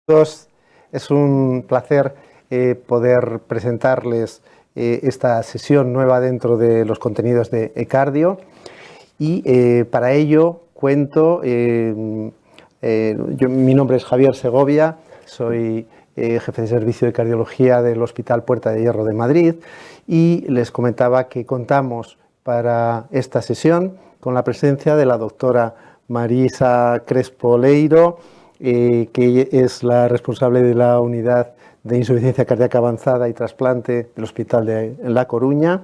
todos, es un placer poder presentarles esta sesión nueva dentro de los contenidos de eCardio y para ello cuento, mi nombre es Javier Segovia, soy jefe de servicio de cardiología del Hospital Puerta de Hierro de Madrid y les comentaba que contamos para esta sesión con la presencia de la doctora Marisa Crespo Leiro, que es la responsable de la unidad de insuficiencia cardíaca avanzada y trasplante del Hospital de La Coruña.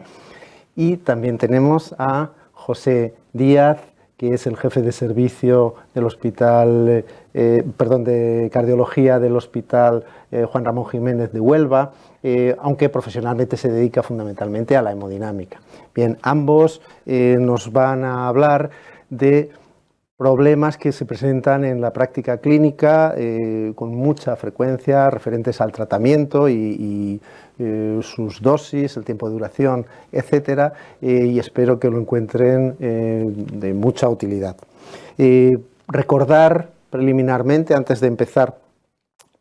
Y también tenemos a José Díaz, que es el jefe de servicio del Hospital, de cardiología del Hospital Juan Ramón Jiménez de Huelva, aunque profesionalmente se dedica fundamentalmente a la hemodinámica. Bien, ambos nos van a hablar de problemas que se presentan en la práctica clínica con mucha frecuencia referentes al tratamiento y sus dosis, el tiempo de duración, etcétera, y espero que lo encuentren de mucha utilidad. Recordar preliminarmente, antes de empezar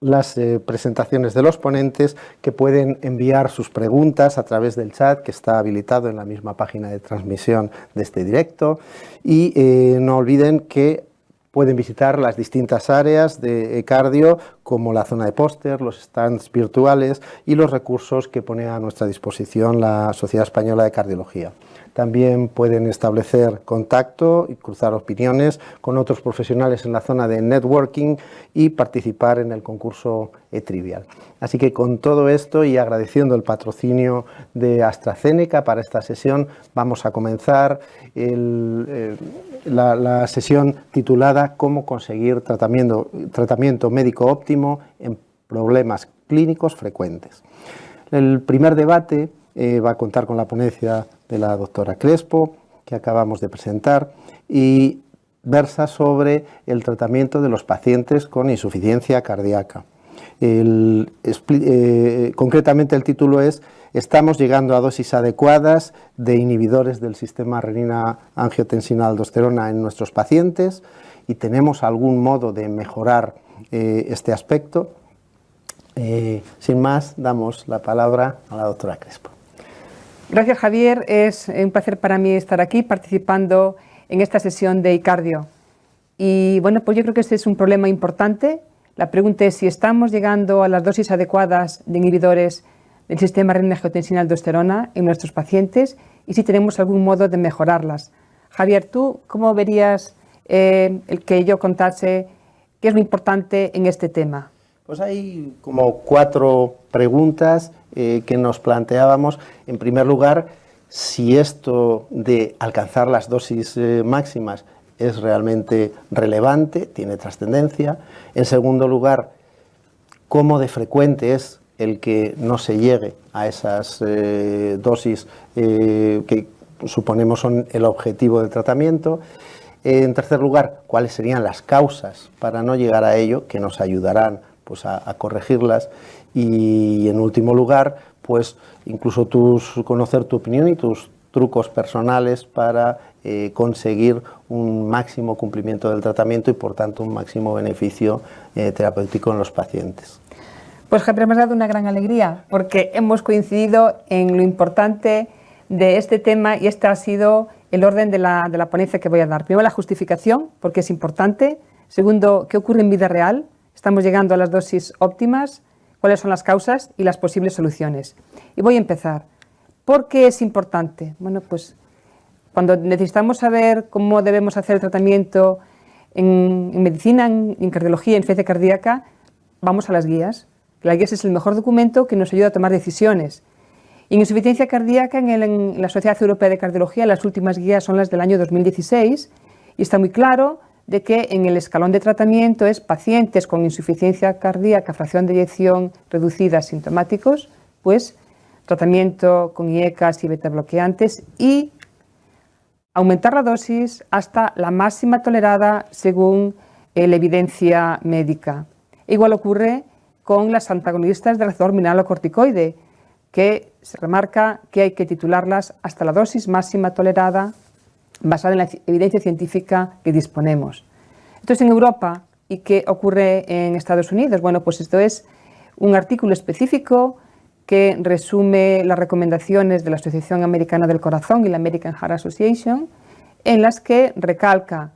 las presentaciones de los ponentes, que pueden enviar sus preguntas a través del chat que está habilitado en la misma página de transmisión de este directo y no olviden que pueden visitar las distintas áreas de eCardio como la zona de póster, los stands virtuales y los recursos que pone a nuestra disposición la Sociedad Española de Cardiología. También pueden establecer contacto y cruzar opiniones con otros profesionales en la zona de networking y participar en el concurso eTrivial. Así que con todo esto y agradeciendo el patrocinio de AstraZeneca para esta sesión, vamos a comenzar la sesión titulada «Cómo conseguir tratamiento médico óptimo en problemas clínicos frecuentes». El primer debate va a contar con la ponencia de la doctora Crespo, que acabamos de presentar, y versa sobre el tratamiento de los pacientes con insuficiencia cardíaca. Concretamente el título es «Estamos llegando a dosis adecuadas de inhibidores del sistema renina-angiotensina-aldosterona en nuestros pacientes y tenemos algún modo de mejorar este aspecto». Sin más, damos la palabra a la doctora Crespo. Gracias, Javier. Es un placer para mí estar aquí participando en esta sesión de eCardio. Y bueno, pues yo creo que este es un problema importante. La pregunta es si estamos llegando a las dosis adecuadas de inhibidores del sistema renina-angiotensina-aldosterona en nuestros pacientes y si tenemos algún modo de mejorarlas. Javier, ¿tú cómo verías el que yo contase qué es lo importante en este tema? Pues hay como 4 preguntas que nos planteábamos. En primer lugar, si esto de alcanzar las dosis máximas es realmente relevante, tiene trascendencia. En segundo lugar, cómo de frecuente es el que no se llegue a esas dosis que suponemos son el objetivo del tratamiento. En tercer lugar, cuáles serían las causas para no llegar a ello, que nos ayudarán pues a corregirlas, y en último lugar, pues incluso conocer tu opinión y tus trucos personales para conseguir un máximo cumplimiento del tratamiento y por tanto un máximo beneficio terapéutico en los pacientes. Pues Javier, me has dado una gran alegría porque hemos coincidido en lo importante de este tema y este ha sido el orden de la ponencia que voy a dar. Primero, la justificación, porque es importante. Segundo, qué ocurre en vida real. Estamos llegando a las dosis óptimas, cuáles son las causas y las posibles soluciones. Y voy a empezar. ¿Por qué es importante? Bueno, pues cuando necesitamos saber cómo debemos hacer el tratamiento en medicina, en cardiología, en insuficiencia cardíaca, vamos a las guías. Las guías es el mejor documento que nos ayuda a tomar decisiones. Y en insuficiencia cardíaca, en la Sociedad Europea de Cardiología, las últimas guías son las del año 2016 y está muy claro de que en el escalón de tratamiento es pacientes con insuficiencia cardíaca, fracción de eyección reducida, sintomáticos, pues tratamiento con IECAs y betabloqueantes y aumentar la dosis hasta la máxima tolerada según la evidencia médica. Igual ocurre con las antagonistas del receptor mineralocorticoide, que se remarca que hay que titularlas hasta la dosis máxima tolerada basada en la evidencia científica que disponemos. Entonces, en Europa, ¿Y qué ocurre en Estados Unidos? Bueno, pues esto es un artículo específico que resume las recomendaciones de la Asociación Americana del Corazón y la American Heart Association, en las que recalca,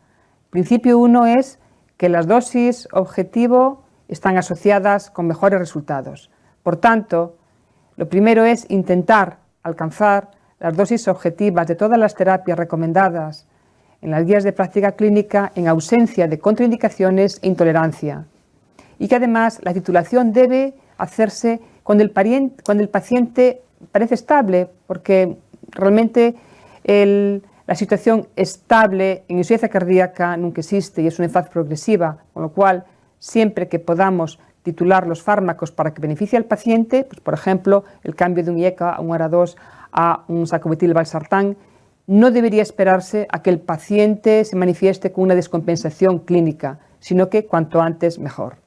principio 1 es que las dosis objetivo están asociadas con mejores resultados. Por tanto, lo primero es intentar alcanzar las dosis objetivas de todas las terapias recomendadas en las guías de práctica clínica en ausencia de contraindicaciones e intolerancia. Y que además la titulación debe hacerse cuando el paciente parece estable, porque realmente la situación estable en insuficiencia cardíaca nunca existe y es una fase progresiva, con lo cual siempre que podamos titular los fármacos para que beneficie al paciente, pues por ejemplo el cambio de un IECA a un ARA2 a un sacubitril/valsartán, no debería esperarse a que el paciente se manifieste con una descompensación clínica, sino que cuanto antes mejor.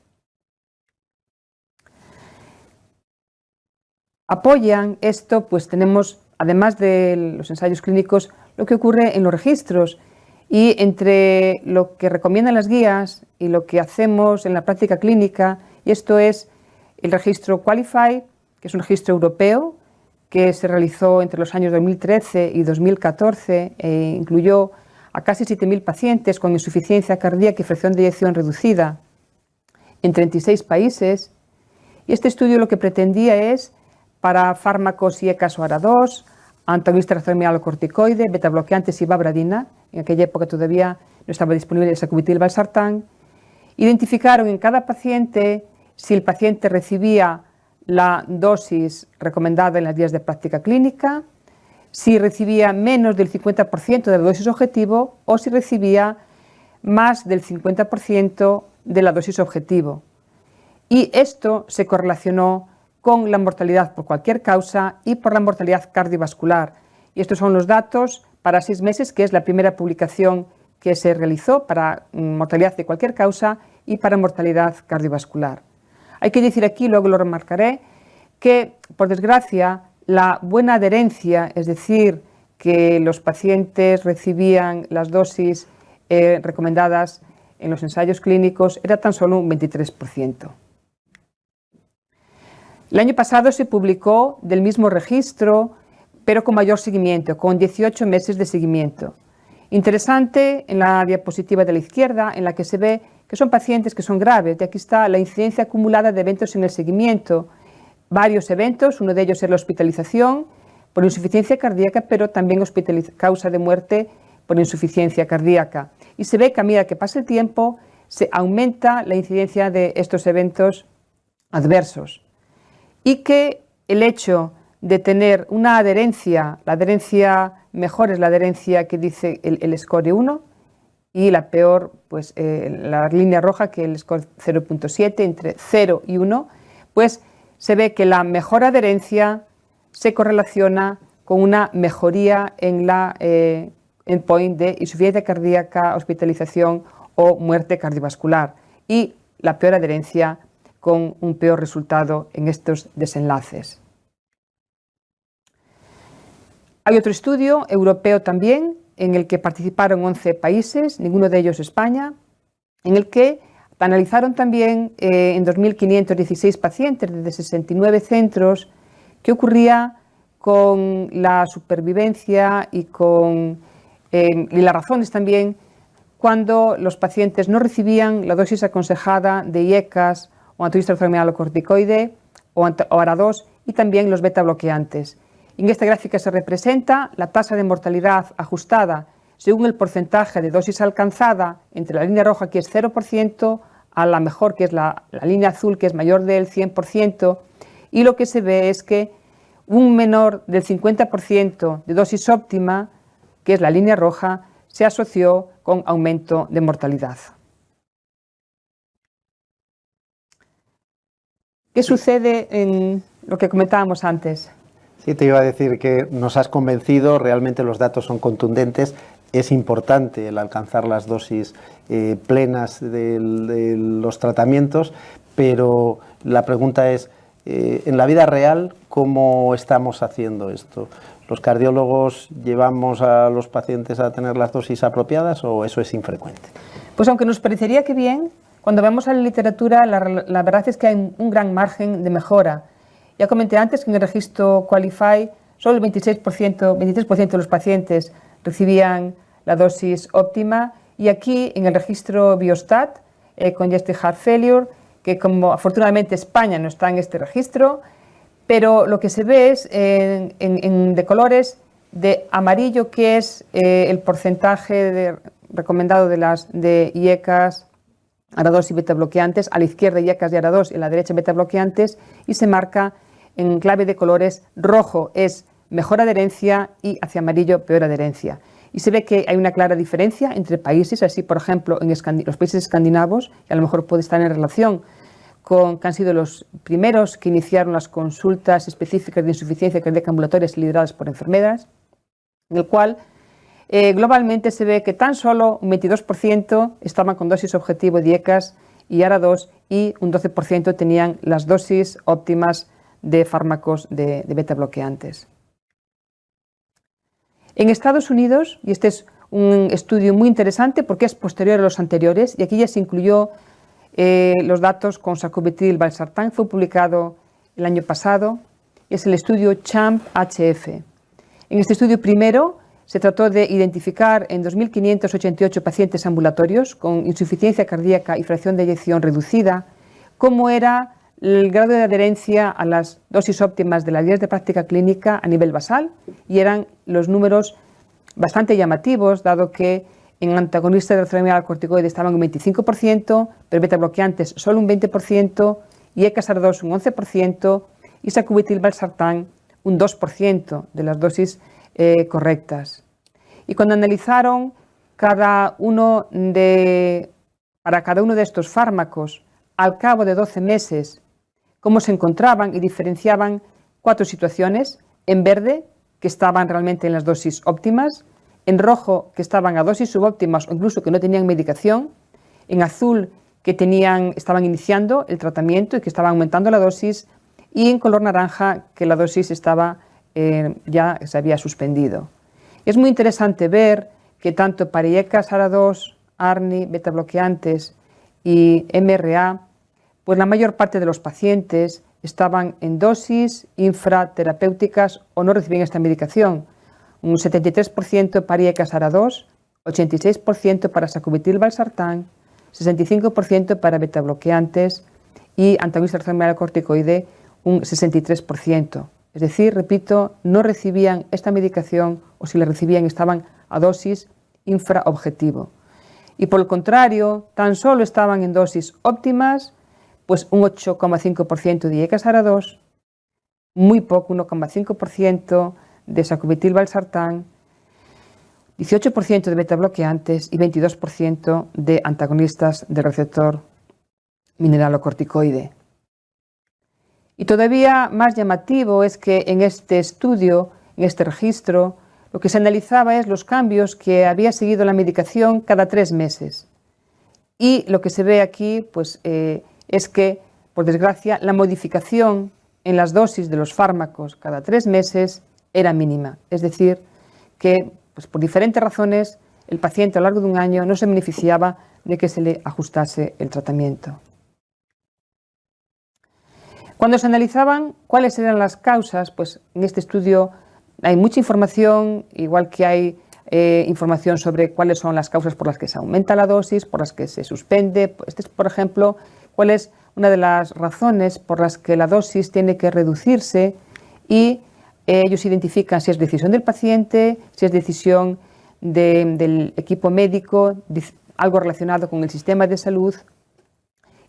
Apoyan esto, pues tenemos, además de los ensayos clínicos, lo que ocurre en los registros, y entre lo que recomiendan las guías y lo que hacemos en la práctica clínica, y esto es el registro Qualify, que es un registro europeo que se realizó entre los años 2013 y 2014 e incluyó a casi 7.000 pacientes con insuficiencia cardíaca y fracción de eyección reducida en 36 países. Y este estudio lo que pretendía es, para fármacos IECAS o ARA2, antagonistas receptor betabloqueantes y vabradina, en aquella época todavía no estaba disponible el sacubitril/valsartán, identificaron en cada paciente si el paciente recibía la dosis recomendada en las guías de práctica clínica, si recibía menos del 50% de la dosis objetivo o si recibía más del 50% de la dosis objetivo. Y esto se correlacionó con la mortalidad por cualquier causa y por la mortalidad cardiovascular. Y estos son los datos para 6 meses, que es la primera publicación que se realizó para mortalidad de cualquier causa y para mortalidad cardiovascular. Hay que decir aquí, luego lo remarcaré, que por desgracia la buena adherencia, es decir, que los pacientes recibían las dosis recomendadas en los ensayos clínicos, era tan solo un 23%. El año pasado se publicó del mismo registro, pero con mayor seguimiento, con 18 meses de seguimiento. Interesante en la diapositiva de la izquierda, en la que se ve que son pacientes que son graves. De aquí está la incidencia acumulada de eventos en el seguimiento. Varios eventos, uno de ellos es la hospitalización por insuficiencia cardíaca, pero también causa de muerte por insuficiencia cardíaca. Y se ve que a medida que pasa el tiempo, se aumenta la incidencia de estos eventos adversos. Y que el hecho de tener una adherencia, la adherencia mejor es la adherencia que dice el score 1 y la peor, pues la línea roja, que el score 0.7, entre 0 y 1, pues se ve que la mejor adherencia se correlaciona con una mejoría en la endpoint de insuficiencia cardíaca, hospitalización o muerte cardiovascular, y la peor adherencia con un peor resultado en estos desenlaces. Hay otro estudio europeo también, en el que participaron 11 países, ninguno de ellos España, en el que analizaron también en 2.516 pacientes desde 69 centros qué ocurría con la supervivencia y las razones también cuando los pacientes no recibían la dosis aconsejada de IECAS o antagonista corticoide o ARA2, y también los beta bloqueantes. En esta gráfica se representa la tasa de mortalidad ajustada según el porcentaje de dosis alcanzada entre la línea roja, que es 0%, a la mejor, que es la línea azul, que es mayor del 100%, y lo que se ve es que un menor del 50% de dosis óptima, que es la línea roja, se asoció con aumento de mortalidad. ¿Qué sucede en lo que comentábamos antes? Sí, te iba a decir que nos has convencido, realmente los datos son contundentes. Es importante el alcanzar las dosis plenas de los tratamientos, pero la pregunta es, en la vida real, ¿cómo estamos haciendo esto? ¿Los cardiólogos llevamos a los pacientes a tener las dosis apropiadas o eso es infrecuente? Pues aunque nos parecería que bien, Cuando vemos a la literatura, la verdad es que hay un gran margen de mejora. Ya comenté antes que en el registro Qualify solo el 23% de los pacientes recibían la dosis óptima, y aquí en el registro Biostat, Congestive Heart Failure, que como afortunadamente España no está en este registro, pero lo que se ve es de colores de amarillo, que es el porcentaje recomendado de IECAS, ARA2 y beta bloqueantes, a la izquierda IECAS y ARA2 y a la derecha beta bloqueantes, y se marca en clave de colores: rojo es mejor adherencia y hacia amarillo peor adherencia. Y se ve que hay una clara diferencia entre países, así por ejemplo en los países escandinavos, que a lo mejor puede estar en relación con que han sido los primeros que iniciaron las consultas específicas de insuficiencia cardíaca ambulatorias lideradas por enfermeras, en el cual globalmente se ve que tan solo un 22% estaban con dosis objetivo de IECAS y ARA2 y un 12% tenían las dosis óptimas de fármacos de beta bloqueantes. En Estados Unidos, y este es un estudio muy interesante porque es posterior a los anteriores, y aquí ya se incluyó los datos con sacubitril valsartán, fue publicado el año pasado, es el estudio CHAMP-HF. En este estudio primero se trató de identificar en 2.588 pacientes ambulatorios con insuficiencia cardíaca y fracción de eyección reducida cómo era el grado de adherencia a las dosis óptimas de las guías de práctica clínica a nivel basal, y eran los números bastante llamativos, dado que en antagonistas de receptor corticoide estaban un 25%, pero beta bloqueantes solo un 20%, y ECAS-ARA2 un 11%, y sacubitril valsartán un 2% de las dosis correctas. Y cuando analizaron para cada uno de estos fármacos al cabo de 12 meses, cómo se encontraban y diferenciaban 4 situaciones: en verde, que estaban realmente en las dosis óptimas; en rojo, que estaban a dosis subóptimas o incluso que no tenían medicación; en azul, que estaban iniciando el tratamiento y que estaban aumentando la dosis; y en color naranja, que la dosis ya se había suspendido. Y es muy interesante ver que tanto para IECAS, ARA2, ARNI, beta bloqueantes y MRA, pues la mayor parte de los pacientes estaban en dosis infraterapéuticas o no recibían esta medicación. Un 73% para IECAS-ARA2, 86% para sacubitril valsartán, 65% para beta bloqueantes y antagonistas del receptor corticoide un 63%. Es decir, repito, no recibían esta medicación, o si la recibían estaban a dosis infraobjetivo. Y por el contrario, tan solo estaban en dosis óptimas, pues un 8,5% de IECAS-ARA2, muy poco, 1,5% de sacubitril valsartán, 18% de beta bloqueantes y 22% de antagonistas del receptor mineralocorticoide. Y todavía más llamativo es que en este estudio, en este registro, lo que se analizaba es los cambios que había seguido la medicación cada 3 meses. Y lo que se ve aquí pues, es que, por desgracia, la modificación en las dosis de los fármacos cada 3 meses era mínima. Es decir, que pues, por diferentes razones el paciente a lo largo de un año no se beneficiaba de que se le ajustase el tratamiento. Cuando se analizaban cuáles eran las causas, pues en este estudio hay mucha información, igual que hay información sobre cuáles son las causas por las que se aumenta la dosis, por las que se suspende. Este es, por ejemplo, cuál es una de las razones por las que la dosis tiene que reducirse, y ellos identifican si es decisión del paciente, si es decisión del equipo médico, algo relacionado con el sistema de salud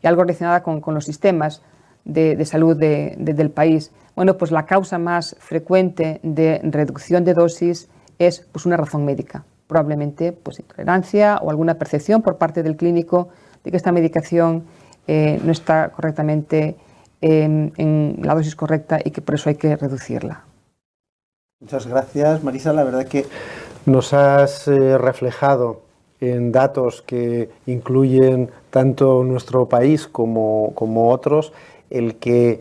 y algo relacionado con los sistemas de salud del país. Bueno, pues la causa más frecuente de reducción de dosis es pues, una razón médica, probablemente pues, intolerancia o alguna percepción por parte del clínico de que esta medicación no está correctamente en la dosis correcta y que por eso hay que reducirla. Muchas gracias, Marisa. La verdad que nos has reflejado en datos que incluyen tanto nuestro país como otros el que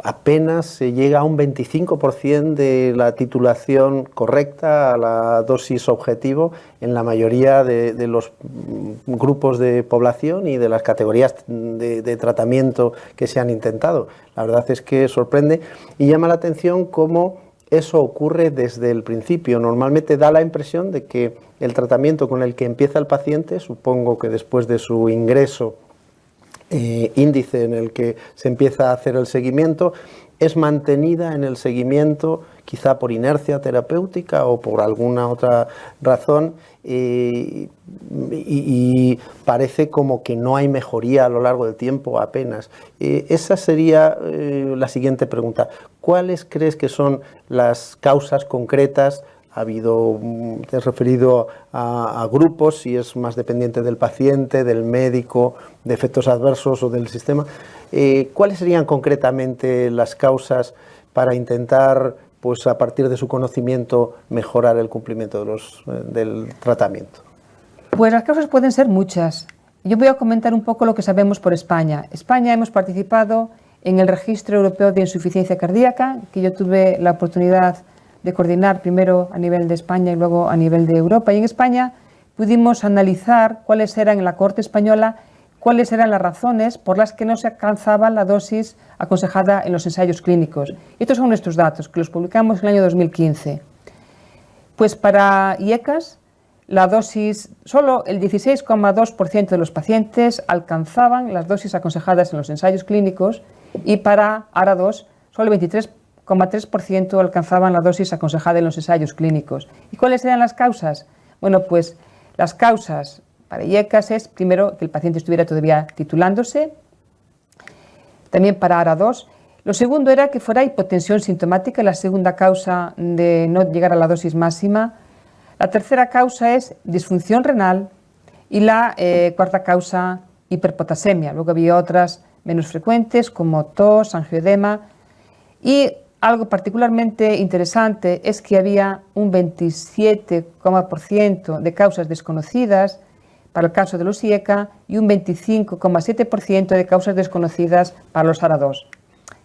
apenas se llega a un 25% de la titulación correcta a la dosis objetivo en la mayoría de los grupos de población y de las categorías de tratamiento que se han intentado. La verdad es que sorprende y llama la atención cómo eso ocurre desde el principio. Normalmente da la impresión de que el tratamiento con el que empieza el paciente, supongo que después de su ingreso, índice en el que se empieza a hacer el seguimiento, es mantenida en el seguimiento quizá por inercia terapéutica o por alguna otra razón y parece como que no hay mejoría a lo largo del tiempo apenas. Esa sería la siguiente pregunta. ¿Cuáles crees que son las causas concretas? Ha habido, te has referido a grupos, si es más dependiente del paciente, del médico, de efectos adversos o del sistema. ¿Cuáles serían concretamente las causas para intentar, pues a partir de su conocimiento, mejorar el cumplimiento del tratamiento? Pues las causas pueden ser muchas. Yo voy a comentar un poco lo que sabemos por España. España hemos participado en el Registro Europeo de Insuficiencia Cardíaca, que yo tuve la oportunidad de coordinar primero a nivel de España y luego a nivel de Europa. Y en España pudimos analizar cuáles eran en la Corte Española, cuáles eran las razones por las que no se alcanzaba la dosis aconsejada en los ensayos clínicos. Y estos son nuestros datos, que los publicamos en el año 2015. Pues para IECAS, la dosis, solo el 16,2% de los pacientes alcanzaban las dosis aconsejadas en los ensayos clínicos y para ARA2, solo el 23,3% alcanzaban la dosis aconsejada en los ensayos clínicos. ¿Y cuáles eran las causas? Bueno, pues las causas para IECAS es, primero, que el paciente estuviera todavía titulándose, también para ARA2. Lo segundo era que fuera hipotensión sintomática, la segunda causa de no llegar a la dosis máxima. La tercera causa es disfunción renal y la cuarta causa, hiperpotasemia. Luego había otras menos frecuentes como tos, angioedema y algo particularmente interesante es que había un 27,% de causas desconocidas para el caso de los IECA y un 25,7% de causas desconocidas para los ARA2.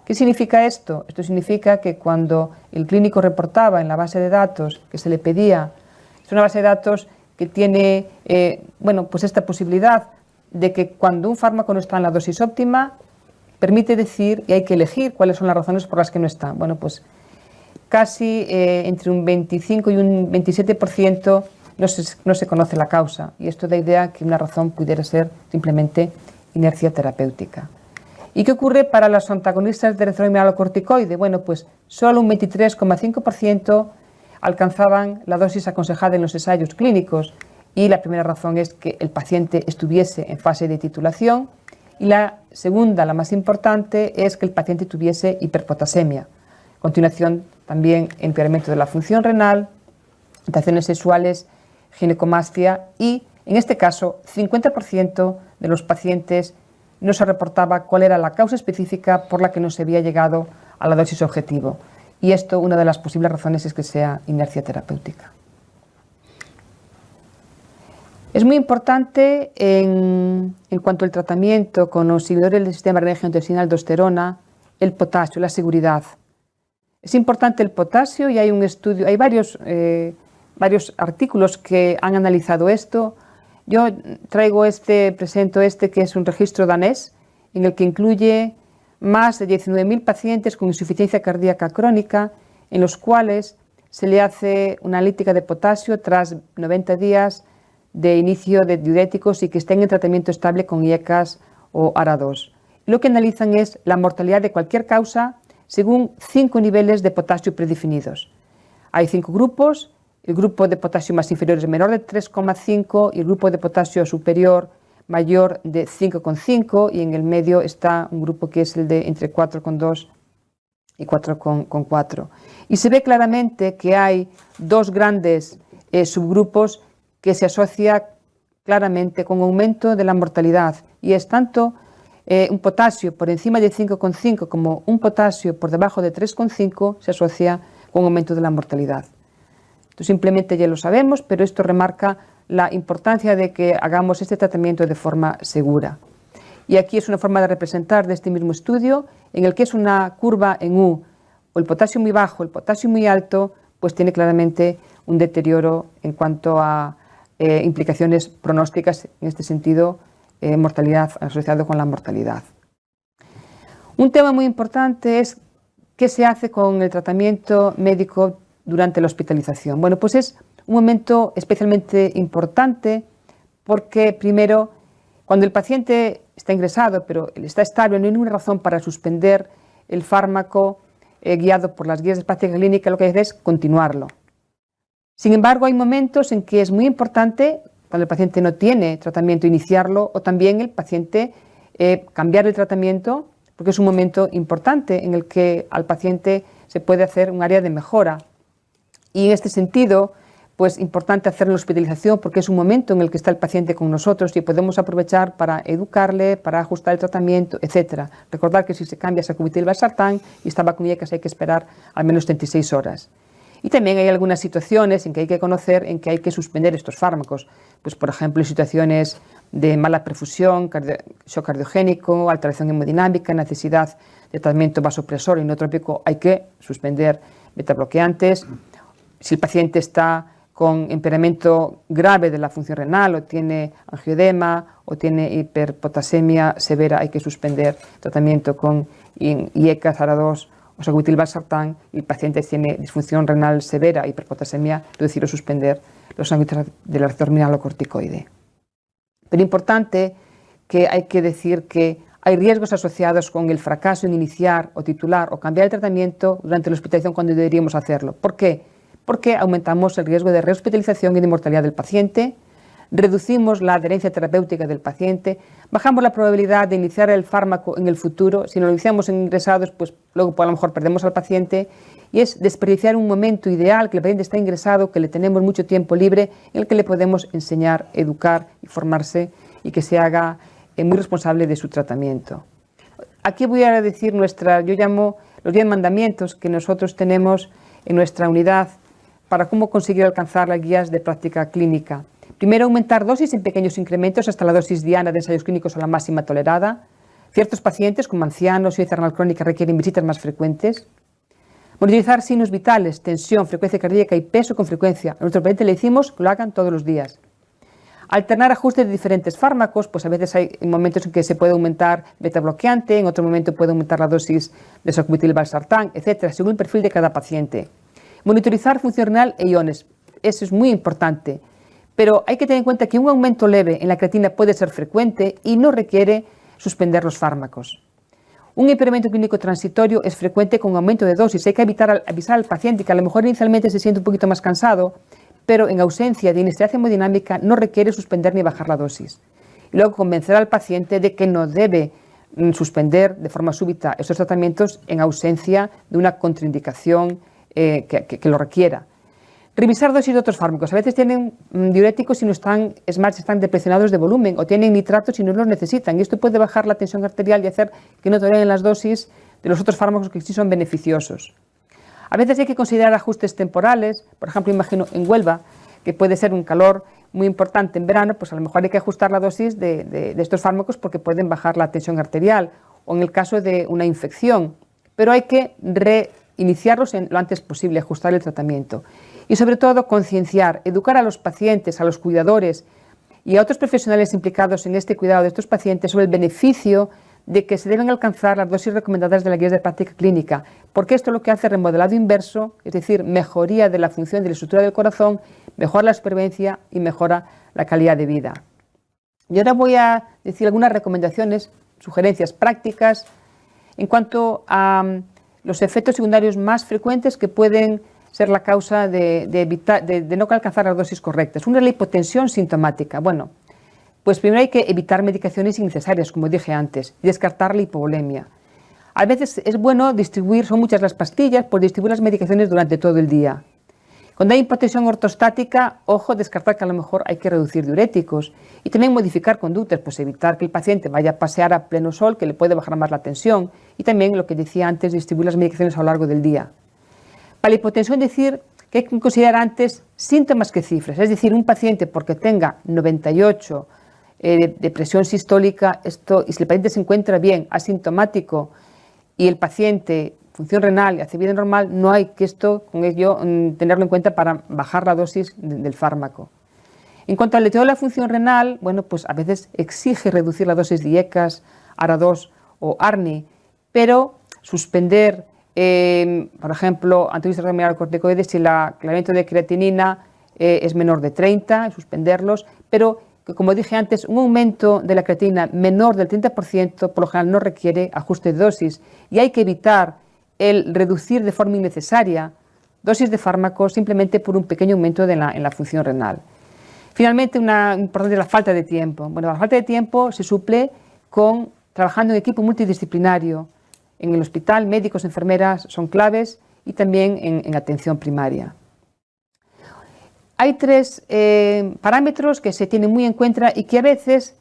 ¿Qué significa esto? Esto significa que cuando el clínico reportaba en la base de datos que se le pedía, es una base de datos que tiene pues esta posibilidad de que cuando un fármaco no está en la dosis óptima, permite decir y hay que elegir cuáles son las razones por las que no está. Bueno, pues casi entre un 25 y un 27% no se conoce la causa y esto da idea que una razón pudiera ser simplemente inercia terapéutica. ¿Y qué ocurre para los antagonistas de receptor mineralocorticoide? Bueno, pues solo un 23,5% alcanzaban la dosis aconsejada en los ensayos clínicos y la primera razón es que el paciente estuviese en fase de titulación y la segunda, la más importante, es que el paciente tuviese hiperpotasemia. A continuación, también empeoramiento de la función renal, tentaciones sexuales, ginecomastia y, en este caso, 50% de los pacientes no se reportaba cuál era la causa específica por la que no se había llegado a la dosis objetivo. Y esto, una de las posibles razones es que sea inercia terapéutica. Es muy importante en cuanto al tratamiento con los inhibidores del sistema renina-angiotensina aldosterona, el potasio, la seguridad. Es importante el potasio y hay un estudio, hay varios artículos que han analizado esto. Yo presento que es un registro danés en el que incluye más de 19.000 pacientes con insuficiencia cardíaca crónica, en los cuales se le hace una analítica de potasio tras 90 días de inicio de diuréticos y que estén en tratamiento estable con IECAS o ARA2. Lo que analizan es la mortalidad de cualquier causa según 5 niveles de potasio predefinidos. Hay 5 grupos, el grupo de potasio más inferior es menor de 3,5 y el grupo de potasio superior mayor de 5,5 y en el medio está un grupo que es el de entre 4,2 y 4,4. Y se ve claramente que hay 2 grandes subgrupos que se asocia claramente con aumento de la mortalidad y es tanto un potasio por encima de 5,5 como un potasio por debajo de 3,5 se asocia con aumento de la mortalidad. Esto simplemente ya lo sabemos, pero esto remarca la importancia de que hagamos este tratamiento de forma segura. Y aquí es una forma de representar de este mismo estudio, en el que es una curva en U, o el potasio muy bajo, el potasio muy alto, pues tiene claramente un deterioro en cuanto a implicaciones pronósticas, en este sentido, mortalidad asociado con la mortalidad. Un tema muy importante es qué se hace con el tratamiento médico durante la hospitalización. Bueno, pues es un momento especialmente importante porque, primero, cuando el paciente está ingresado, pero está estable, no hay ninguna razón para suspender el fármaco guiado por las guías de práctica clínica, lo que hay que hacer es continuarlo. Sin embargo, hay momentos en que es muy importante, cuando el paciente no tiene tratamiento, iniciarlo, o también el paciente cambiar el tratamiento, porque es un momento importante en el que al paciente se puede hacer un área de mejora. Y en este sentido, pues importante hacer la hospitalización porque es un momento en el que está el paciente con nosotros y podemos aprovechar para educarle, para ajustar el tratamiento, etc. Recordar que si se cambia sacubitril/valsartán y esta vacunillas hay que esperar al menos 36 horas. Y también hay algunas situaciones en que hay que conocer en que hay que suspender estos fármacos. Pues por ejemplo, en situaciones de mala perfusión, shock cardiogénico, alteración hemodinámica, necesidad de tratamiento vasopresor y inotrópico, hay que suspender betabloqueantes. Si el paciente está con impairamiento grave de la función renal o tiene angioedema o tiene hiperpotasemia severa, hay que suspender tratamiento con IECA, ZARA-2 o sacubitril/valsartán, y el paciente tiene disfunción renal severa, hiperpotasemia, reducir o suspender los antiinflamatorios del receptor mineralocorticoide. Pero importante que hay que decir que hay riesgos asociados con el fracaso en iniciar o titular o cambiar el tratamiento durante la hospitalización cuando deberíamos hacerlo. ¿Por qué? Porque aumentamos el riesgo de rehospitalización y de mortalidad del paciente, reducimos la adherencia terapéutica del paciente, bajamos la probabilidad de iniciar el fármaco en el futuro. Si no lo iniciamos en ingresados, pues luego a lo mejor perdemos al paciente, y es desperdiciar un momento ideal, que el paciente está ingresado, que le tenemos mucho tiempo libre, en el que le podemos enseñar, educar y formarse y que se haga muy responsable de su tratamiento. Aquí voy a decir yo llamo los 10 mandamientos que nosotros tenemos en nuestra unidad para cómo conseguir alcanzar las guías de práctica clínica. Primero, aumentar dosis en pequeños incrementos hasta la dosis diana de ensayos clínicos o la máxima tolerada. Ciertos pacientes, como ancianos y renal crónica, requieren visitas más frecuentes. Monitorizar signos vitales, tensión, frecuencia cardíaca y peso con frecuencia. A nuestro paciente le decimos que lo hagan todos los días. Alternar ajustes de diferentes fármacos, pues a veces hay momentos en que se puede aumentar betabloqueante, en otro momento puede aumentar la dosis de sacubitril/valsartán, etcétera, según el perfil de cada paciente. Monitorizar función renal e iones, eso es muy importante, pero hay que tener en cuenta que un aumento leve en la creatina puede ser frecuente y no requiere suspender los fármacos. Un impairamiento clínico transitorio es frecuente con aumento de dosis. Hay que avisar al paciente que a lo mejor inicialmente se siente un poquito más cansado, pero en ausencia de inestabilidad hemodinámica no requiere suspender ni bajar la dosis. Y luego convencer al paciente de que no debe suspender de forma súbita estos tratamientos en ausencia de una contraindicación que lo requiera. Revisar dosis de otros fármacos. A veces tienen diuréticos y no están depresionados de volumen, o tienen nitratos y no los necesitan. Y esto puede bajar la tensión arterial y hacer que no toleren las dosis de los otros fármacos que sí son beneficiosos. A veces hay que considerar ajustes temporales. Por ejemplo, imagino en Huelva, que puede ser un calor muy importante en verano, pues a lo mejor hay que ajustar la dosis de estos fármacos porque pueden bajar la tensión arterial, o en el caso de una infección. Pero hay que reiniciarlos lo antes posible, ajustar el tratamiento. Y sobre todo concienciar, educar a los pacientes, a los cuidadores y a otros profesionales implicados en este cuidado de estos pacientes sobre el beneficio de que se deben alcanzar las dosis recomendadas de la guía de práctica clínica, porque esto lo que hace remodelado inverso, es decir, mejoría de la función de la estructura del corazón, mejora la supervivencia y mejora la calidad de vida. Y ahora voy a decir algunas recomendaciones, sugerencias prácticas en cuanto a los efectos secundarios más frecuentes que pueden ser la causa de no alcanzar las dosis correctas. Una es la hipotensión sintomática. Bueno, pues primero hay que evitar medicaciones innecesarias, como dije antes, y descartar la hipovolemia. A veces es bueno distribuir, son muchas las pastillas, pues distribuir las medicaciones durante todo el día. Cuando hay hipotensión ortostática, ojo, descartar que a lo mejor hay que reducir diuréticos y también modificar conductas, pues evitar que el paciente vaya a pasear a pleno sol, que le puede bajar más la tensión, y también lo que decía antes, distribuir las medicaciones a lo largo del día. Para la hipotensión, decir que hay que considerar antes síntomas que cifras, es decir, un paciente porque tenga 98 de presión sistólica, y si el paciente se encuentra bien, asintomático, y el paciente, función renal y hace vida normal, no hay que con ello tenerlo en cuenta para bajar la dosis del fármaco. En cuanto al leteo de la función renal, bueno, pues a veces exige reducir la dosis de IECAS, ARA2 o ARNI, pero suspender, por ejemplo, antagonistas mineralocorticoides si el aumento de creatinina es menor de 30, suspenderlos, pero que, como dije antes, un aumento de la creatinina menor del 30% por lo general no requiere ajuste de dosis y hay que evitar el reducir de forma innecesaria dosis de fármacos simplemente por un pequeño aumento en la función renal. Finalmente, una importante es la falta de tiempo. Bueno, la falta de tiempo se suple trabajando en equipo multidisciplinario. En el hospital, médicos, enfermeras son claves y también en atención primaria. Hay 3 parámetros que se tienen muy en cuenta y que a veces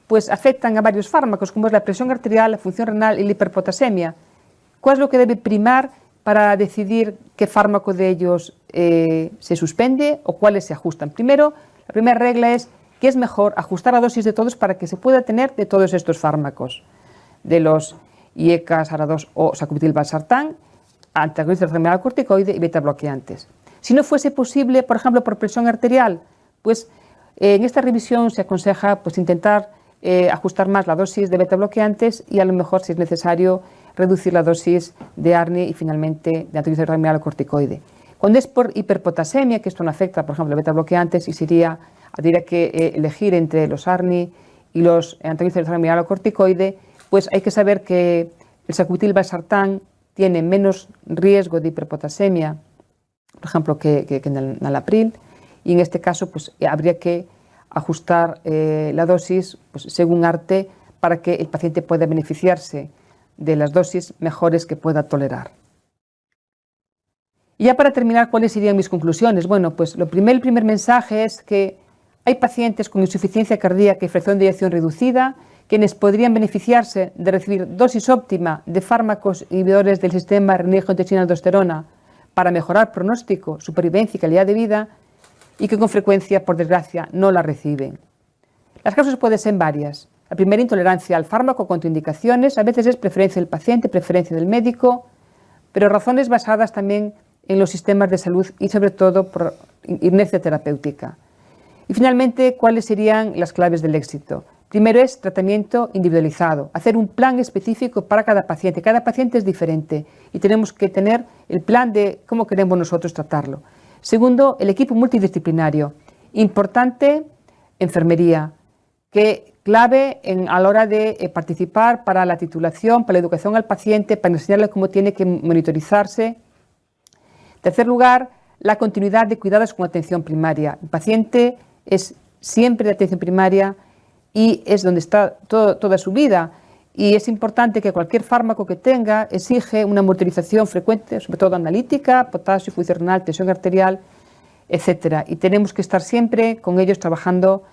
pues, afectan a varios fármacos, como es la presión arterial, la función renal y la hiperpotasemia. ¿Cuál es lo que debe primar para decidir qué fármaco de ellos se suspende o cuáles se ajustan? Primero, la primera regla es que es mejor ajustar la dosis de todos para que se pueda tener de todos estos fármacos, de los IECAS, ARA2 o sacubitril/valsartán, antagonistas del mineralocorticoide y betabloqueantes. Si no fuese posible, por ejemplo, por presión arterial, pues en esta revisión se aconseja pues, intentar ajustar más la dosis de betabloqueantes y a lo mejor, si es necesario, reducir la dosis de ARNI y finalmente de antagonistas del mineralocorticoide. Cuando es por hiperpotasemia, que esto no afecta, por ejemplo, a betabloqueantes y habría que elegir entre los ARNI y los antagonistas del mineralocorticoide, pues hay que saber que el sacubitril/valsartán tiene menos riesgo de hiperpotasemia, por ejemplo, que en el nalapril, y en este caso pues, habría que ajustar la dosis pues, según ARTE para que el paciente pueda beneficiarse de las dosis mejores que pueda tolerar. Y ya para terminar, ¿cuáles serían mis conclusiones? Bueno, pues el primer mensaje es que hay pacientes con insuficiencia cardíaca y fracción de eyección reducida quienes podrían beneficiarse de recibir dosis óptima de fármacos inhibidores del sistema renin-angiotensina-aldosterona para mejorar pronóstico, supervivencia y calidad de vida y que con frecuencia, por desgracia, no la reciben. Las causas pueden ser varias. La primera, intolerancia al fármaco con contraindicaciones, a veces es preferencia del paciente, preferencia del médico, pero razones basadas también en los sistemas de salud y sobre todo por inercia terapéutica. Y finalmente, ¿cuáles serían las claves del éxito? Primero es tratamiento individualizado, hacer un plan específico para cada paciente. Cada paciente es diferente y tenemos que tener el plan de cómo queremos nosotros tratarlo. Segundo, el equipo multidisciplinario. Importante, enfermería, que clave a la hora de participar para la titulación, para la educación al paciente, para enseñarle cómo tiene que monitorizarse. Tercer lugar, la continuidad de cuidados con atención primaria. El paciente es siempre de atención primaria y es donde está toda su vida. Y es importante que cualquier fármaco que tenga exige una monitorización frecuente, sobre todo analítica, potasio, función renal, tensión arterial, etc. Y tenemos que estar siempre con ellos trabajando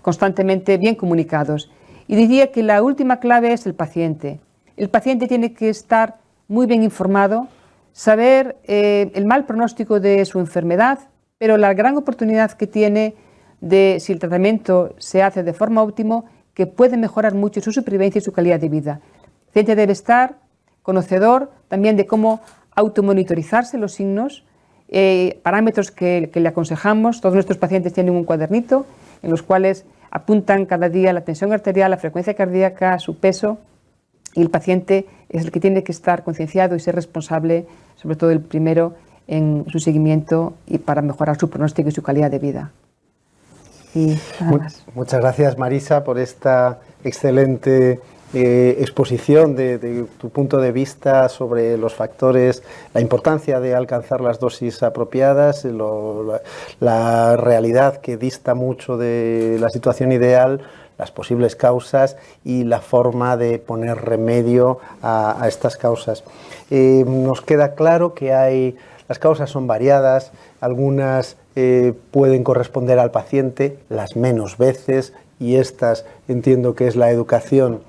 constantemente bien comunicados. Y diría que la última clave es el paciente. El paciente tiene que estar muy bien informado, saber el mal pronóstico de su enfermedad, pero la gran oportunidad que tiene de, si el tratamiento se hace de forma óptima, que puede mejorar mucho su supervivencia y su calidad de vida. El paciente debe estar conocedor también de cómo automonitorizarse los signos, parámetros que le aconsejamos. Todos nuestros pacientes tienen un cuadernito en los cuales apuntan cada día la tensión arterial, la frecuencia cardíaca, su peso, y el paciente es el que tiene que estar concienciado y ser responsable, sobre todo el primero, en su seguimiento y para mejorar su pronóstico y su calidad de vida. Y nada más. Muchas gracias, Marisa, por esta excelente exposición de tu punto de vista sobre los factores, la importancia de alcanzar las dosis apropiadas, la realidad que dista mucho de la situación ideal, las posibles causas y la forma de poner remedio a estas causas. Nos queda claro que las causas son variadas, algunas pueden corresponder al paciente, las menos veces, y estas entiendo que es la educación